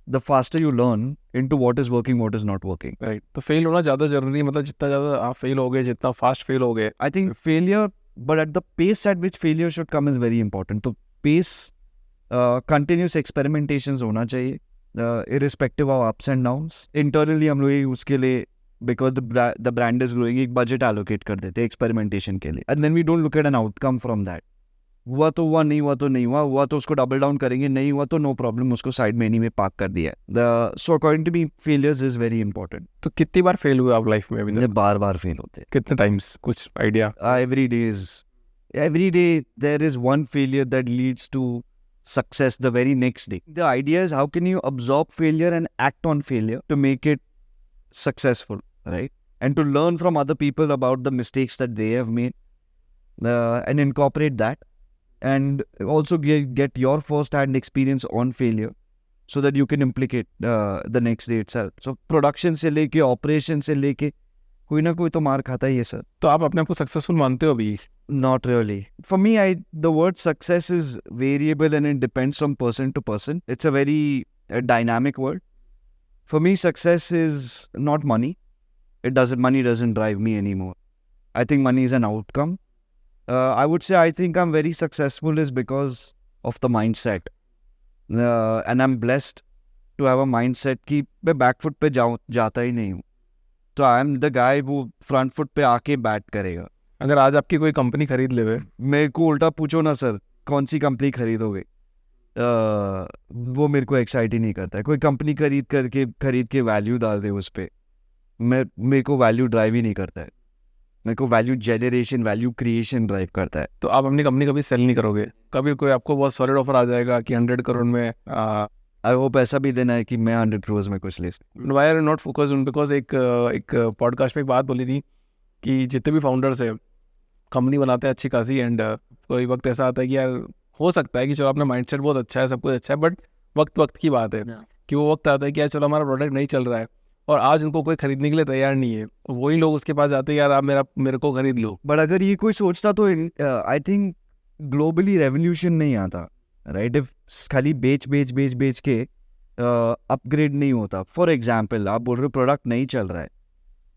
the faster you learn into what is working what is not working. Right. तो फेल होना ज़्यादा जरूरी है मतलब जितना ज़्यादा आप फेल हो गए जितना फास्ट फेल हो गए. I think failure but at the pace at which failure should come is very important. तो पेस कंटिन्यूस एक्सपेरिमेंटेशंस होना चाहिए irrespective of ups and downs. Internally हम लोग उसके लिए because the brand is growing एक बजट एलोकेट कर देते हैं एक्सपेरिमेंटेशन के लिए and then we don't look at an outcome from that. हुआ तो हुआ, नहीं हुआ तो नहीं हुआ, हुआ तो उसको डबल डाउन करेंगे, नहीं हुआ तो नो प्रॉब्लम उसको साइड में एनी में पार्क कर दिया. So according to me failures is very important. तो कितनी बार फेल हुए आप लाइफ में अभी? बार फेल होते. कितने टाइम्स कुछ idea? every day there is one failure that leads to success the very next day. The idea is how can you absorb failure and act on failure to make it successful, right? And to learn from other people about the mistakes that they have made and incorporate that. And also get your first-hand experience on failure so that you can implicate the next day itself. So production से लेके operation से लेके कोई ना कोई तो मार खाता ही है सर. तो आप अपने आप को सक्सेसफुल मानते हो अभी? Not really. For me, the word success is variable and it depends from person to person. It's a very dynamic word. For me, success is not money. Money doesn't drive me anymore. I think money is an outcome. I would say I think I'm very successful is because of the mindset. And I'm blessed to have a mindset कि मैं back foot पे जाता ही नहीं हूँ. तो I am the guy वो front foot पे आके बैट करेगा. अगर आज आपकी कोई कंपनी खरीद ले मेरे को उल्टा पूछो ना सर कौन सी कंपनी खरीदोगे, वो मेरे को एक्साइट ही नहीं करता है. कोई कंपनी खरीद के वैल्यू डाल दे उस पर, मेरे को वैल्यू ड्राइव ही नहीं करता है. मेरे को value generation value creation drive करता है. तो आप अपनी कंपनी कभी सेल नहीं करोगे? कभी कोई आपको बहुत सॉलिड ऑफर आ जाएगा कि 100 करोड़ में आई होप ऐसा भी देना है कि मैं 100 करोड़ में कुछ ले सकूं. Why are not focused on because एक पॉडकास्ट में एक बात बोली थी कि जितने भी फाउंडर्स है कंपनी बनाते हैं अच्छी खासी एंड कोई वक्त ऐसा आता है कि यार हो सकता है कि चलो अपना माइंडसेट बहुत अच्छा है सब कुछ अच्छा है बट वक्त की बात है कि वो वक्त आता है कि यार चलो हमारा प्रोडक्ट नहीं चल रहा है और आज उनको कोई खरीदने के लिए तैयार नहीं है. वही लोग उसके पास जाते हैं यार आप मेरे को खरीद लो. बट अगर ये कोई सोचता तो आई थिंक ग्लोबली रेवोल्यूशन नहीं आता, राइट? इफ खाली बेच के अपग्रेड नहीं होता. फॉर एग्जाम्पल आप बोल रहे हो प्रोडक्ट नहीं चल रहा है,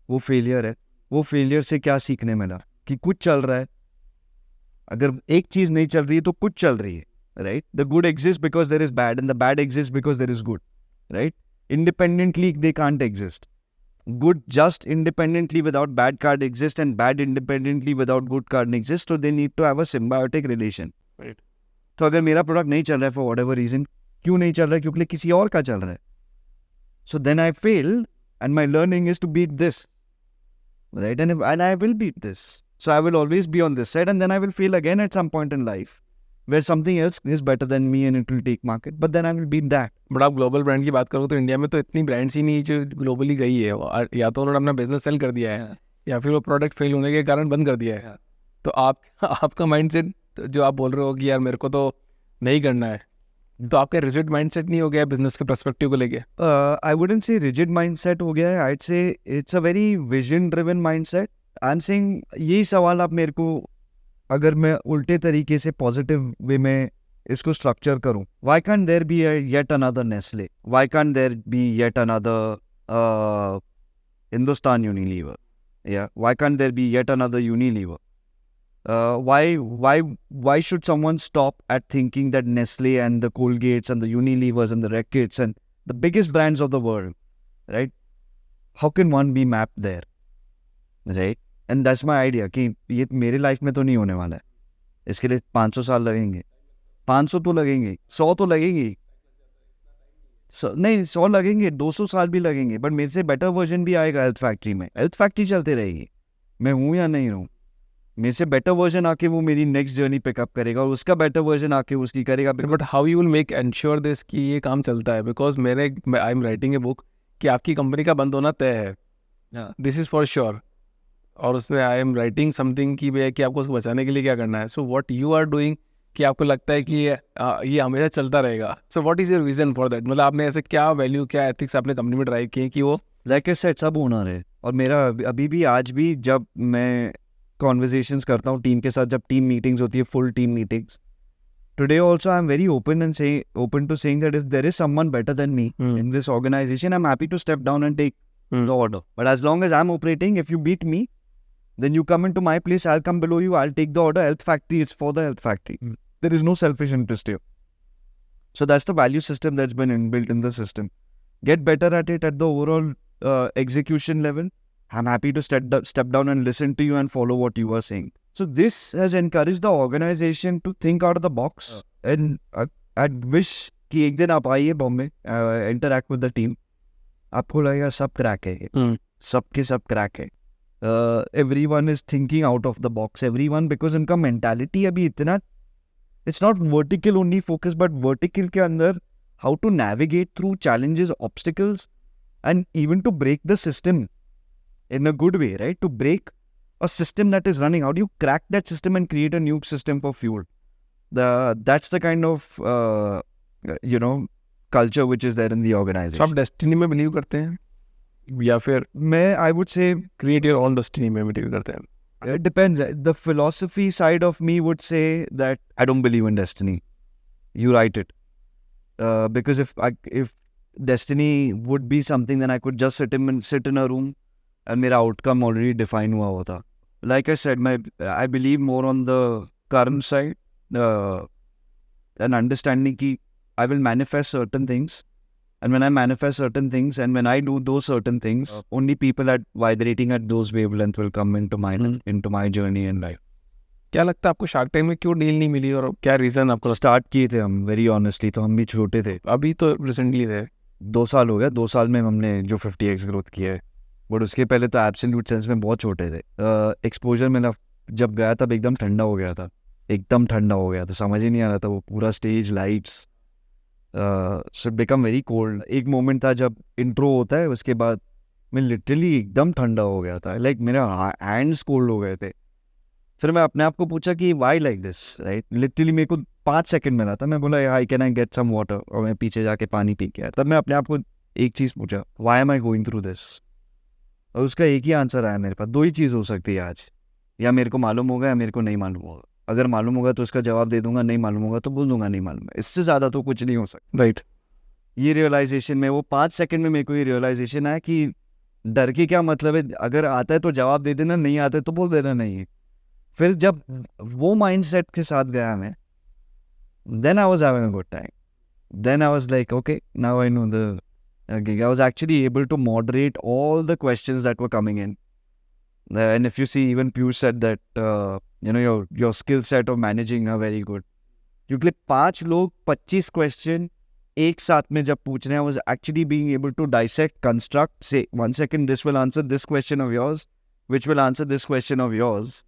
वो फेलियर है. वो फेलियर से क्या सीखने मिला कि कुछ चल रहा है. अगर एक चीज़ नहीं चल रही है तो कुछ चल रही है, right? The good exist because there is bad and the bad exist because there is good, right? Independently they can't exist. Good just independently without bad can't exist and bad independently without good can't exist. So they need to have a symbiotic relation. Right. तो अगर मेरा product नहीं चल रहा है for whatever reason, क्यों नहीं चल रहा है? क्योंकि किसी और का चल रहा है. So then I failed and my learning is to beat this, right? And I will beat this. So I will always be on this side and then I will fail again at some point in life. where something else is better than me and it will take market, but then I will beat that. But आप global brand की बात करो तो India में तो इतनी brands ही नहीं जो ग्लोबली गई है या तो उन्होंने अपना बिजनेस सेल कर दिया है या फिर वो प्रोडक्ट फेल होने के कारण बंद कर दिया है। तो आपका माइंडसेट जो आप बोल रहे हो कि यार मेरे को तो नहीं करना है, तो आपका रिजिड माइंडसेट नहीं हो गया बिजनेस के पर्सपेक्टिव को लेके? I wouldn't say rigid mindset हो गया है, I'd say it's a very vision driven mindset. I'm saying यही सवाल आप मेरे को अगर मैं उल्टे तरीके से पॉजिटिव वे में इसको स्ट्रक्चर करूं, why can't there be yet another Nestle? Why can't there be yet another Hindustan Unilever? Yeah, why can't there be yet another Unilever? Why should someone stop at thinking that Nestle and the Colgates and the Unilevers and the Reckitt's and the biggest brands of the world, right? How can one be mapped there, right? And that's my idea कि ये मेरे life में तो नहीं होने वाला है, इसके लिए 500 साल लगेंगे, 500 तो लगेंगे, 100 तो लगेंगे, नहीं 100 लगेंगे, 200 साल भी लगेंगे, बट मेरे से बेटर वर्जन भी आएगा हेल्थ फैक्ट्री में। हेल्थ फैक्ट्री चलते रहेगी, मैं हूँ या नहीं हूँ, मेरे से बेटर वर्जन आके वो मेरी नेक्स्ट जर्नी पिकअप करेगा और उसका बेटर वर्जन आके उसकी करेगा। But how you will make ensure this कि ये काम चलता है? Because I am writing a book कि आपकी कंपनी का बंद होना तय है, दिस इज़ फॉर श्योर, और उसमें आई एम राइटिंग समथिंग कि आपको उसको बचाने के लिए क्या करना है। So what you are doing कि आपको लगता है कि ये हमेशा चलता रहेगा, so what is your vision for that? मतलब आपने ऐसे क्या वैल्यू, क्या एथिक्स आपने कंपनी में ड्राइव किए कि वो लाइक आई सेड सब ओनर है। और मेरा अभी भी आज भी जब मैं कॉन्वर्जेशंस करता हूँ टीम के साथ, जब टीम मीटिंग्स होती है, full team meetings, today also I'm very open to saying that if there is someone better than me in this organization, I'm happy to step down and take the order. But as long as I'm operating, if you beat me, then you come into my place, I'll come below you, I'll take the order. Health factory is for the health factory. There is no selfish interest here. So that's the value system that's been inbuilt in the system. Get better at it at the overall execution level. I'm happy to step down and listen to you and follow what you are saying. So this has encouraged the organization to think out of the box. And I wish कि एक दिन आप आइए Bombay, interact with the team, आपको लगेगा सब crack है, सबके सब क्रैक है. Everyone is thinking out of the box. Everyone, because उनका mentality अभी इतना, it's not vertical only focus, but vertical के अंदर how to navigate through challenges, obstacles, and even to break the system in a good way, right? To break a system that is running. How do you crack that system and create a new system for fuel? That's the kind of culture which is there in the organization. So आप destiny में believe करते हैं या फिर मैं I would say create your own destiny में believe करते हैं? It depends. The philosophy side of me would say that I don't believe in destiny. You write it. Because if destiny would be something, then I could just sit in a room and मेरा outcome already define हुआ होता. Like I said, I believe more on the current side, and understanding कि I will manifest certain things, and when I manifest certain things, and when I do those certain things, only people at vibrating at those wavelength will come into my journey in life. क्या लगता है आपको shark tank में क्यों deal नहीं मिली और क्या reason आपको? स्टार्ट किए थे हम, वेरी ऑनेस्टली, तो हम भी छोटे थे. अभी तो रिसेंटली थे, 2 साल हो गया. 2 साल में हमने जो 50x ग्रोथ किया है, बट उसके पहले तो एब्सोल्यूट सेंस में बहुत छोटे थे. एक्सपोजर मेरा जब गया तब एकदम ठंडा हो गया था, समझ ही नहीं आ रहा था. वो पूरा stage, lights, so become very cold. एक मोमेंट था जब इंट्रो होता है, उसके बाद मैं लिटरली एकदम ठंडा हो गया था. लाइक मेरे हैंड्स कोल्ड हो गए थे. फिर मैं अपने आप को पूछा कि why like this, right? Literally मेरे को 5 सेकंड मिला था. मैं बोला hi can I get some water, और मैं पीछे जाके पानी पी के आया. तब मैं अपने आप को एक चीज़ पूछा, why am I going through this? और उसका एक ही आंसर आया मेरे पास. 2 ही चीज़ हो सकती है आज, या मेरे को मालूम होगा या मेरे को नहीं मालूम होगा. अगर मालूम होगा तो उसका जवाब दे दूंगा, नहीं मालूम होगा तो बोल दूंगा नहीं मालूम है. इससे ज़्यादा तो कुछ नहीं हो सकता, राइट? ये रियलाइजेशन में, वो 5 सेकंड में मेरे को ये रियलाइजेशन आया कि डर के क्या मतलब है. अगर आता है तो जवाब दे देना, नहीं आता है तो बोल देना नहीं है. फिर जब वो माइंडसेट के साथ गया मैं, then I was having a good time. Then I was like, okay, now I know the gig. I was actually able to moderate all the questions that were coming in. And if you see, even Piyush said that, your skill set of managing are very good. क्योंकि 5 लोग 25 question एक साथ में जब पूछ रहे हैं, I was actually being able to dissect, construct, say, 1 second, this will answer this question of yours, which will answer this question of yours.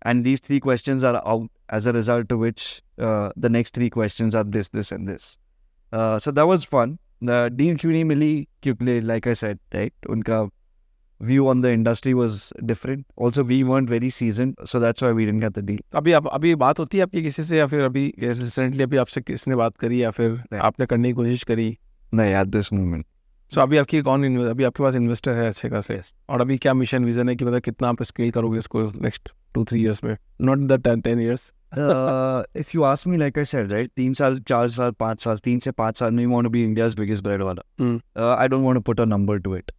And these 3 questions are out as a result of which the next 3 questions are this, this and this. So that was fun. Deal क्यों नहीं मिली? क्योंकि like I said, right, उनका view on the industry was different. Also, we weren't very seasoned, so that's why we didn't get the deal. अभी बात होती है आपकी किसी से, या फिर अभी रिसेंटली अभी आपसे किसने बात करी, या फिर नहीं। आपने करने की कोशिश करी? नहीं, at this moment. सो अभी अभी आपके पास इन्वेस्टर है अच्छे खासे, और अभी क्या मिशन विजन है कि मतलब कितना आप स्केल करोगे इसको नेक्स्ट 2-3 years में, not the 10 years? If you ask me, like I said, right, 3 साल 4 साल 5 साल 3 से 5 साल में you want to be India's biggest breadwinner. I don't want to put a number to it.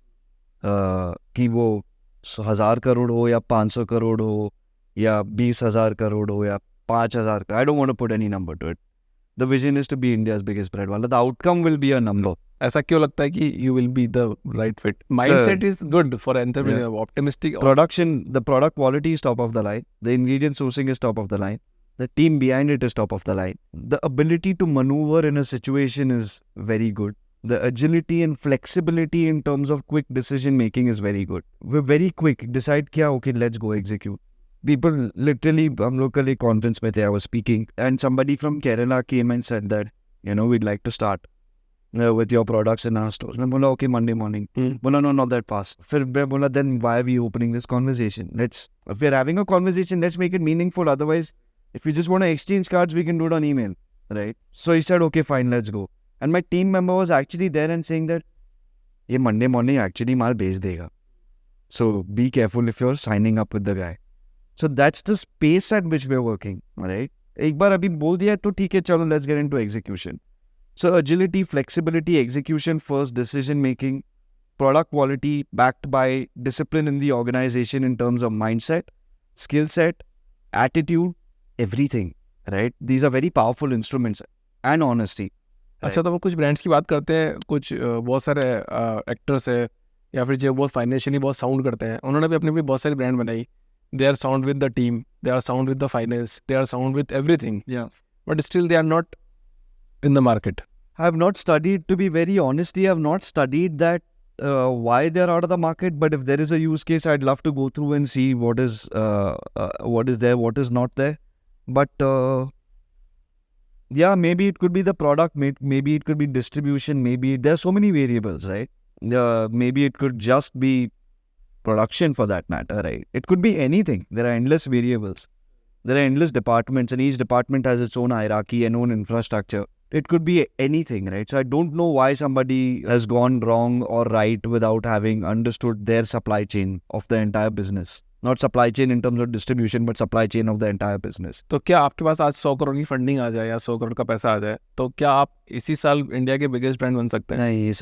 कि वो 1000 करोड़ हो या 500 करोड़ हो या 20,000 करोड़ हो या 5,000, I don't want to put any number to it. The vision is to be India's biggest breadwinner. The outcome will be a number. ऐसा क्यों लगता है कि you will be the right fit? Mindset is good for entrepreneur, optimistic. Production, the product quality is top of the line. The ingredient sourcing is top of the line. The team behind it is top of the line. The ability to maneuver in a situation is very good. The agility and flexibility in terms of quick decision making is very good. We're very quick. Decide क्या, okay, let's go execute. People literally, हम लोग कल एक conference में थे, I was speaking, and somebody from Kerala came and said that, you know, we'd like to start with your products in our stores. मैं बोला, okay, Monday morning. बोला, no, not that fast. फिर मैं बोला, then why are we opening this conversation? If we're having a conversation, let's make it meaningful. Otherwise, if you just want to exchange cards, we can do it on email, right? So he said, okay, fine, let's go. And my team member was actually there and saying that, ये Monday morning actually माल बेच देगा. So be careful if you're signing up with the guy. So that's the space at which we're working, right? एक बार अभी बोल दिया तो ठीक है, चलो let's get into execution. So agility, flexibility, execution first, decision making, product quality backed by discipline in the organization in terms of mindset, skill set, attitude, everything, right? These are very powerful instruments, and honesty. अच्छा, तो वो कुछ brands की बात करते हैं, कुछ बहुत सारे एक्टर्स है या फिर जो बहुत फाइनेंशियली बहुत साउंड करते हैं, उन्होंने भी अपनी अपनी बहुत सारी ब्रांड बनाई. They are sound with the team, they are sound with the finance, they are sound with everything. Yeah. But still they are not in the market. I have not studied, to be very honest, I have not studied that why they're out of the market. But if there is a use case, I'd love to go through and see what is there, what is not there. But yeah, maybe it could be the product, maybe it could be distribution, maybe there's so many variables, right? Maybe it could just be production for that matter, right? It could be anything. There are endless variables. There are endless departments, and each department has its own hierarchy and own infrastructure. It could be anything, right? So I don't know why somebody has gone wrong or right without having understood their supply chain of the entire business. Not supply chain in terms of distribution, but supply chain of the entire business. तो क्या आपके पास आज 100 करोड़ की funding आ जाए या 100 करोड़ का पैसा आ जाए, तो क्या आप इसी साल इंडिया के बिगेस्ट ब्रांड बन सकते हैं? नहीं, ये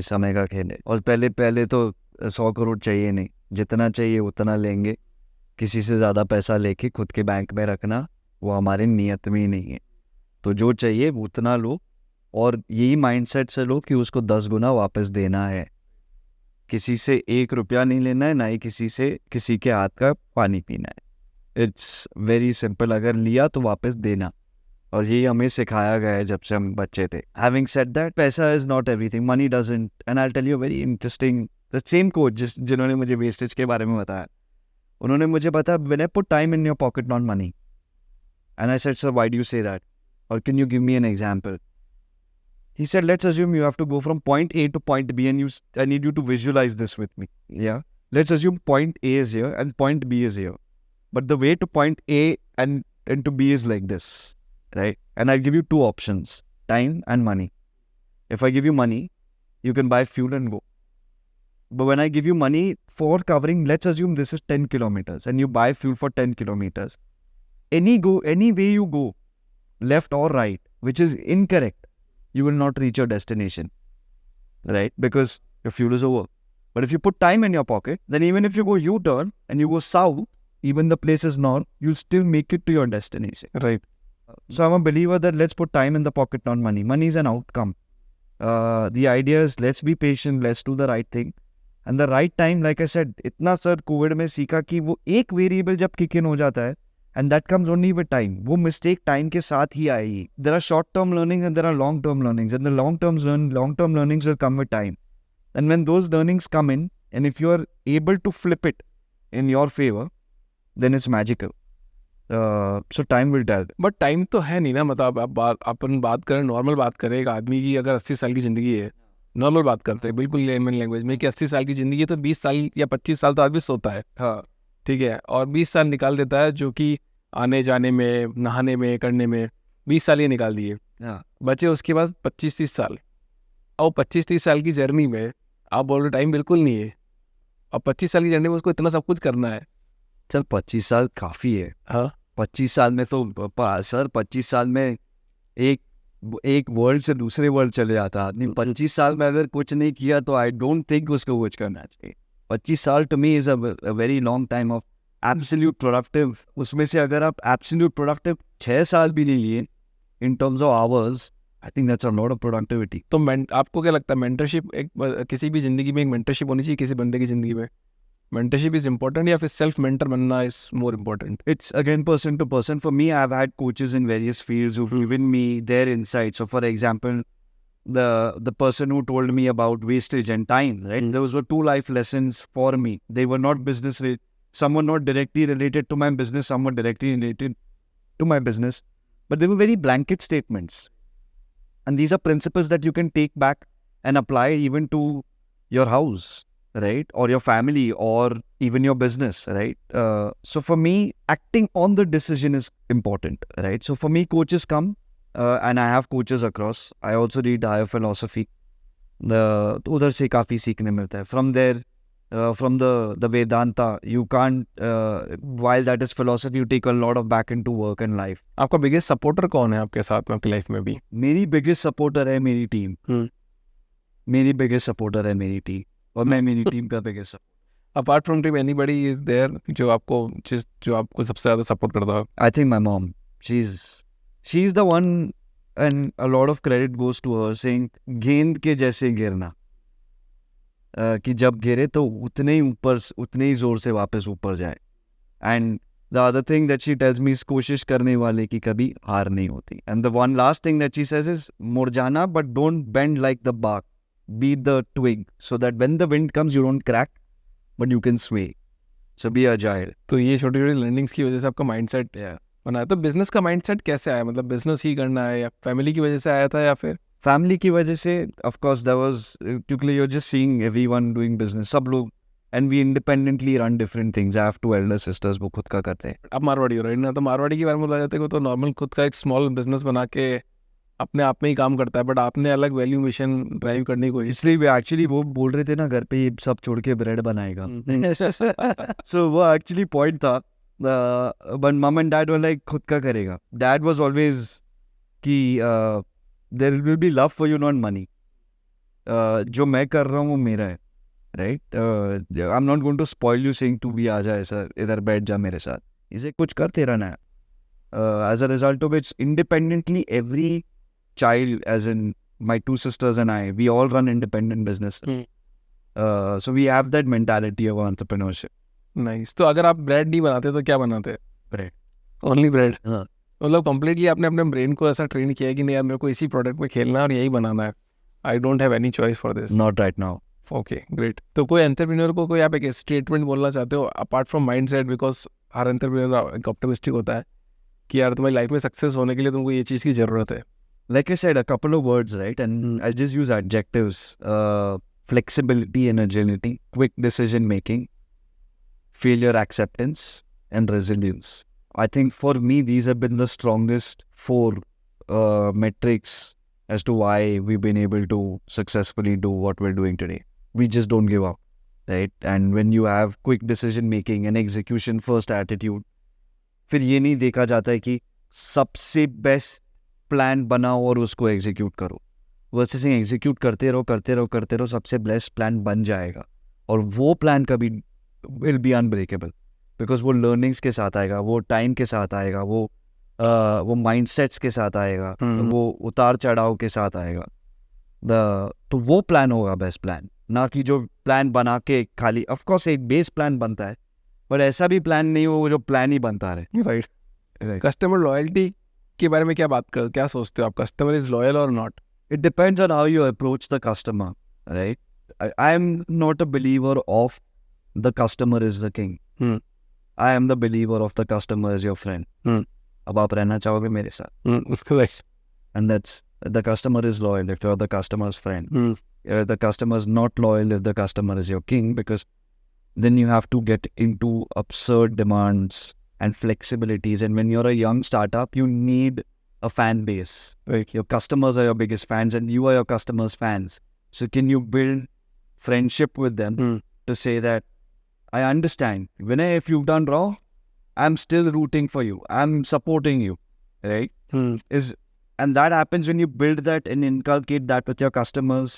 समय का खेल है. और पहले तो 100 करोड़ चाहिए नहीं, जितना चाहिए उतना लेंगे. किसी से ज़्यादा पैसा लेके खुद के बैंक में रखना वो हमारे नियत में ही नहीं है. तो जो चाहिए उतना लो, और यही माइंडसेट से लो कि उसको 10 गुना वापस देना है. किसी से 1 रुपया नहीं लेना है, ना ही किसी के हाथ का पानी पीना है. It's very simple. अगर लिया तो वापस देना, और यही हमें सिखाया गया है जब से हम बच्चे थे. हैविंग सेड दैट, पैसा is not everything, money doesn't. And I tell you very interesting, the same coach जिन्होंने मुझे वेस्टेज के बारे में बताया, उन्होंने मुझे बताया, when I put time in your pocket not money. And I said, sir why do you say that, और can you give me an example? He said, let's assume you have to go from point A to point B, and I need you to visualize this with me. Yeah. Let's assume point A is here and point B is here. But the way to point A and to B is like this, right? And I'll give you 2 options, time and money. If I give you money, you can buy fuel and go. But when I give you money for covering, let's assume this is 10 kilometers and you buy fuel for 10 kilometers. Any way you go, left or right, which is incorrect, you will not reach your destination, right? Because your fuel is over. But if you put time in your pocket, then even if you go U-turn and you go south, even the place is north, you'll still make it to your destination. Right. So I'm a believer that let's put time in the pocket, not money. Money is an outcome. The idea is let's be patient, let's do the right thing. And the right time, like I said, इतना sir Covid में सीखा कि वो एक variable जब kick in हो जाता है, and that comes only with time. वो मिस्टेक टाइम के साथ ही आएगी. There are short-term learnings and there are long-term learnings, and the long-term learnings will come with time. And when those learnings come in, and if you are able to flip it in your favor, then it's magical. So time will tell. But time तो है नहीं ना, मतलब अपन बात करें, normal बात करें, एक आदमी की अगर 80 साल की ज़िंदगी है, नॉर्मल बात करते हैं बिल्कुल लेमन लैंग्वेज में, कि 80 साल की ज़िंदगी है तो 20 साल या 25 साल तो आदमी सोता है, हाँ, ठीक है, और 20 साल निकाल देता है जो कि आने जाने में, नहाने में, करने में 20 साल ये निकाल दिए, हाँ, बचे उसके बाद 25-30 साल। और 25-30 साल की जर्नी में आप बोल रहे टाइम बिल्कुल नहीं है, और 25 साल की जर्नी में उसको इतना सब कुछ करना है। चल 25 साल काफ़ी है। हाँ 25 साल में तो सर 25 साल में एक एक वर्ल्ड से दूसरे वर्ल्ड चले जाता है आदमी। 25 साल में अगर कुछ नहीं किया तो आई डोंट थिंक उसको कुछ करना चाहिए। 25 साल to me is a very long time of absolute productive. उसमें से अगर आप एब्सोल्यूट प्रोडक्टिव 6 साल भी नहीं लिए in terms of hours, I think that's a lot of productivity. तो आपको क्या लगता है, मेंटरशिप एक किसी भी ज़िंदगी में एक मेंटरशिप होनी चाहिए किसी बंदे की ज़िंदगी में? मेंटरशिप इज़ इम्पोर्टेंट या फिर सेल्फ मेंटर बनना is more important? It's again person to person. For me, I've had coaches in various fields who've given me their insights. So, for example, the person who told me about wastage and time, right? Those were 2 life lessons for me. They were not business related. Some were not directly related to my business. Some were directly related to my business, but they were very blanket statements. And these are principles that you can take back and apply even to your house, right? Or your family, or even your business, right? So for me, acting on the decision is important, right? So for me, coaches come, and I have coaches across. I also read higher philosophy. तो उधर से काफ़ी सीखने मिलता है. From there, from the Vedanta, you can't, while that is philosophy, you take a lot of back into work and life. आपका biggest supporter कौन है आपके साथ में, आपकी लाइफ में भी? मेरी बिगेस्ट सपोर्टर है मेरी टीम. मेरी बिगेस्ट सपोर्टर है मेरी टीम, और मैं मेरी टीम का biggest supporter. Apart from team anybody is there जो आपको सबसे ज़्यादा सपोर्ट करता है? I think my mom, she's the one, and a lot of credit goes to her, saying गेंद के जैसे गिरना, कि जब गिरे तो उतने ही ऊपर, उतने ही जोर से वापस ऊपर जाए. And the other thing that she tells me is कोशिश करने वाले की कभी हार नहीं होती. And the one last thing that she says is मुरझाना, but don't bend like the bark, be the twig, so that when the wind comes you don't crack but you can sway. So be agile. तो ये छोटी छोटी learnings की वजह से आपका mindset बना है. तो बिजनेस का माइंडसेट कैसे आया, मतलब बिजनेस ही करना है या फैमिली की वजह से आया था या फिर? फैमिली की वजह से, ऑफ कोर्स, there was, क्योंकि you're just seeing everyone doing business, सब लोग, and we independently run different things. I have 2 elder sisters, वो खुद का करते हैं. आप मारवाड़ी हो राइट ना, तो मारवाड़ी के बारे में बता जाते हो तो नॉर्मल खुद का एक स्मॉल बिजनेस बना के अपने आप में ही काम करता है, बट आपने अलग वैल्यू मिशन ड्राइव करने की कोशिश. इसलिए वे एक्चुअली वो बोल रहे थे ना घर पे ये सब छोड़ के ब्रेड बनाएगा. सो वो एक्चुअली पॉइंट था. But mum and dad were like खुद का करेगा. डैड वाज ऑलवेज कि there will be love for you, not money. जो मैं कर रहा हूँ वो मेरा है, right? I am not going to spoil you saying तू भी आ जा, ऐसा इधर बैठ जा मेरे साथ, इसे कुछ करते रहना है. As a result of which, independently, every child, as in my 2 sisters and I, we all run independent businesses. So we have that mentality of entrepreneurship. Nice. तो अगर आप ब्रेड नहीं बनाते तो क्या बनाते? Bread. Only bread. हाँ. मतलब कंप्लीटली आपने अपने ब्रेन को ऐसा ट्रेन किया है कि नहीं यार मेरे को इसी प्रोडक्ट में खेलना है और यही बनाना है, I don't have any choice for this. Not right now. Okay great. तो कोई एंटरप्रेन्योर को कोई आप एक स्टेटमेंट बोलना चाहते हो apart from mindset, because her entrepreneur एक ऑप्टिमिस्टिक होता है कि यार तुम्हारी लाइफ में सक्सेस होने के लिए तुमको ये चीज़ की ज़रूरत है? Like I said, a couple of words, right? And I'll just use adjectives. Flexibility and agility, quick decision making, failure acceptance, and resilience. I think for me, these have been the strongest 4 metrics as to why we've been able to successfully do what we're doing today. We just don't give up, right? And when you have quick decision making and execution first attitude, फिर ये नहीं देखा जाता है कि सबसे best plan बनाओ और उसको एग्जीक्यूट करो. वर्सेस एग्जीक्यूट करते रहो, सबसे बेस्ट प्लान बन जाएगा. और वो प्लान कभी विल बी अनब्रेकेबल, बिकॉज वो लर्निंग्स के साथ आएगा, वो टाइम के साथ आएगा, वो माइंडसेट्स के साथ आएगा, वो उतार चढ़ाव के साथ आएगा. तो वो प्लान होगा बेस्ट प्लान, ना कि जो प्लान बना के खाली. ऑफ कोर्स एक बेस प्लान बनता है, बट ऐसा भी प्लान नहीं हो जो प्लान ही बनता रहे. राइट. कस्टमर लॉयल्टी के बारे में क्या सोचते हो आप? कस्टमर इज लॉयल और not? It depends on how you approach the customer, right? I am not a believer of the customer is the king. I am the believer of the customer is your friend. अब आप रहना चाहोगे मेरे साथ, Right. and that's the customer is loyal if you're the customer's friend. The customer is not loyal if the customer is your king, because then you have to get into absurd demands and flexibilities. And when you're a young startup, you need a fan base. Right. Your customers are your biggest fans, and you are your customers' fans. So can you build friendship with them to say that I understand, Vinay, if you've done wrong, I'm still rooting for you. I'm supporting you, right? And that happens when you build that and inculcate that with your customers,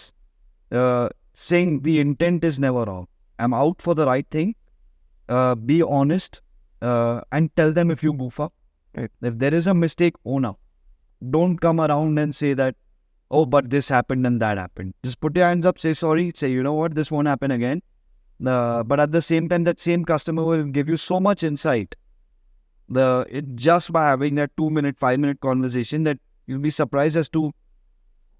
saying the intent is never wrong. I'm out for the right thing. Be honest, and tell them if you goof up. Right. If there is a mistake, own up. Don't come around and say that, oh, but this happened and that happened. Just put your hands up, say sorry, say, you know what, this won't happen again. But at the same time, that same customer will give you so much insight. Just by having that 2-minute, 5-minute conversation, that you'll be surprised as to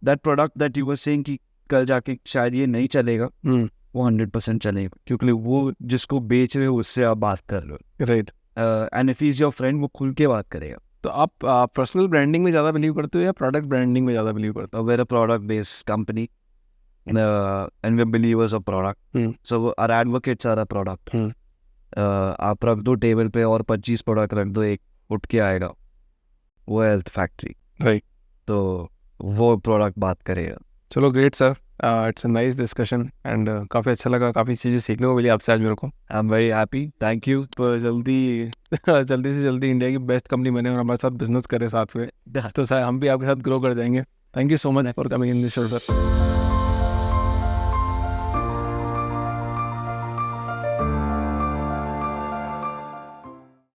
that product that you were saying कि कल जाके शायद ये नहीं चलेगा, वो 100% चलेगा, क्योंकि वो जिसको बेच रहे हो उससे आप बात कर रहे हो. Right. And if is your friend, वो खुल के बात करेगा. तो आप पर्सनल ब्रांडिंग में ज़्यादा बिलीव करते हो या प्रोडक्ट ब्रांडिंग में ज़्यादा बिलीव करते We're a product based company, and we're believers of product. So our advocates are a product. आप रख दो टेबल पे और 25 प्रोडक्ट रख दो, एक उठ के आएगा, वो हेल्थ फैक्ट्री. हो? राइट. तो वो प्रोडक्ट बात करेगा. चलो, great sir. It's a nice discussion and काफ़ी अच्छा लगा, काफ़ी चीज़ें सीखने को मिली आपसे आज मेरे को. आई am very happy. Thank you. तो जल्दी से जल्दी इंडिया की बेस्ट कंपनी बने और हमारे साथ बिजनेस करे साथ में. तो सर हम भी आपके साथ ग्रो कर जाएंगे. Thank you so much for coming in this show sir.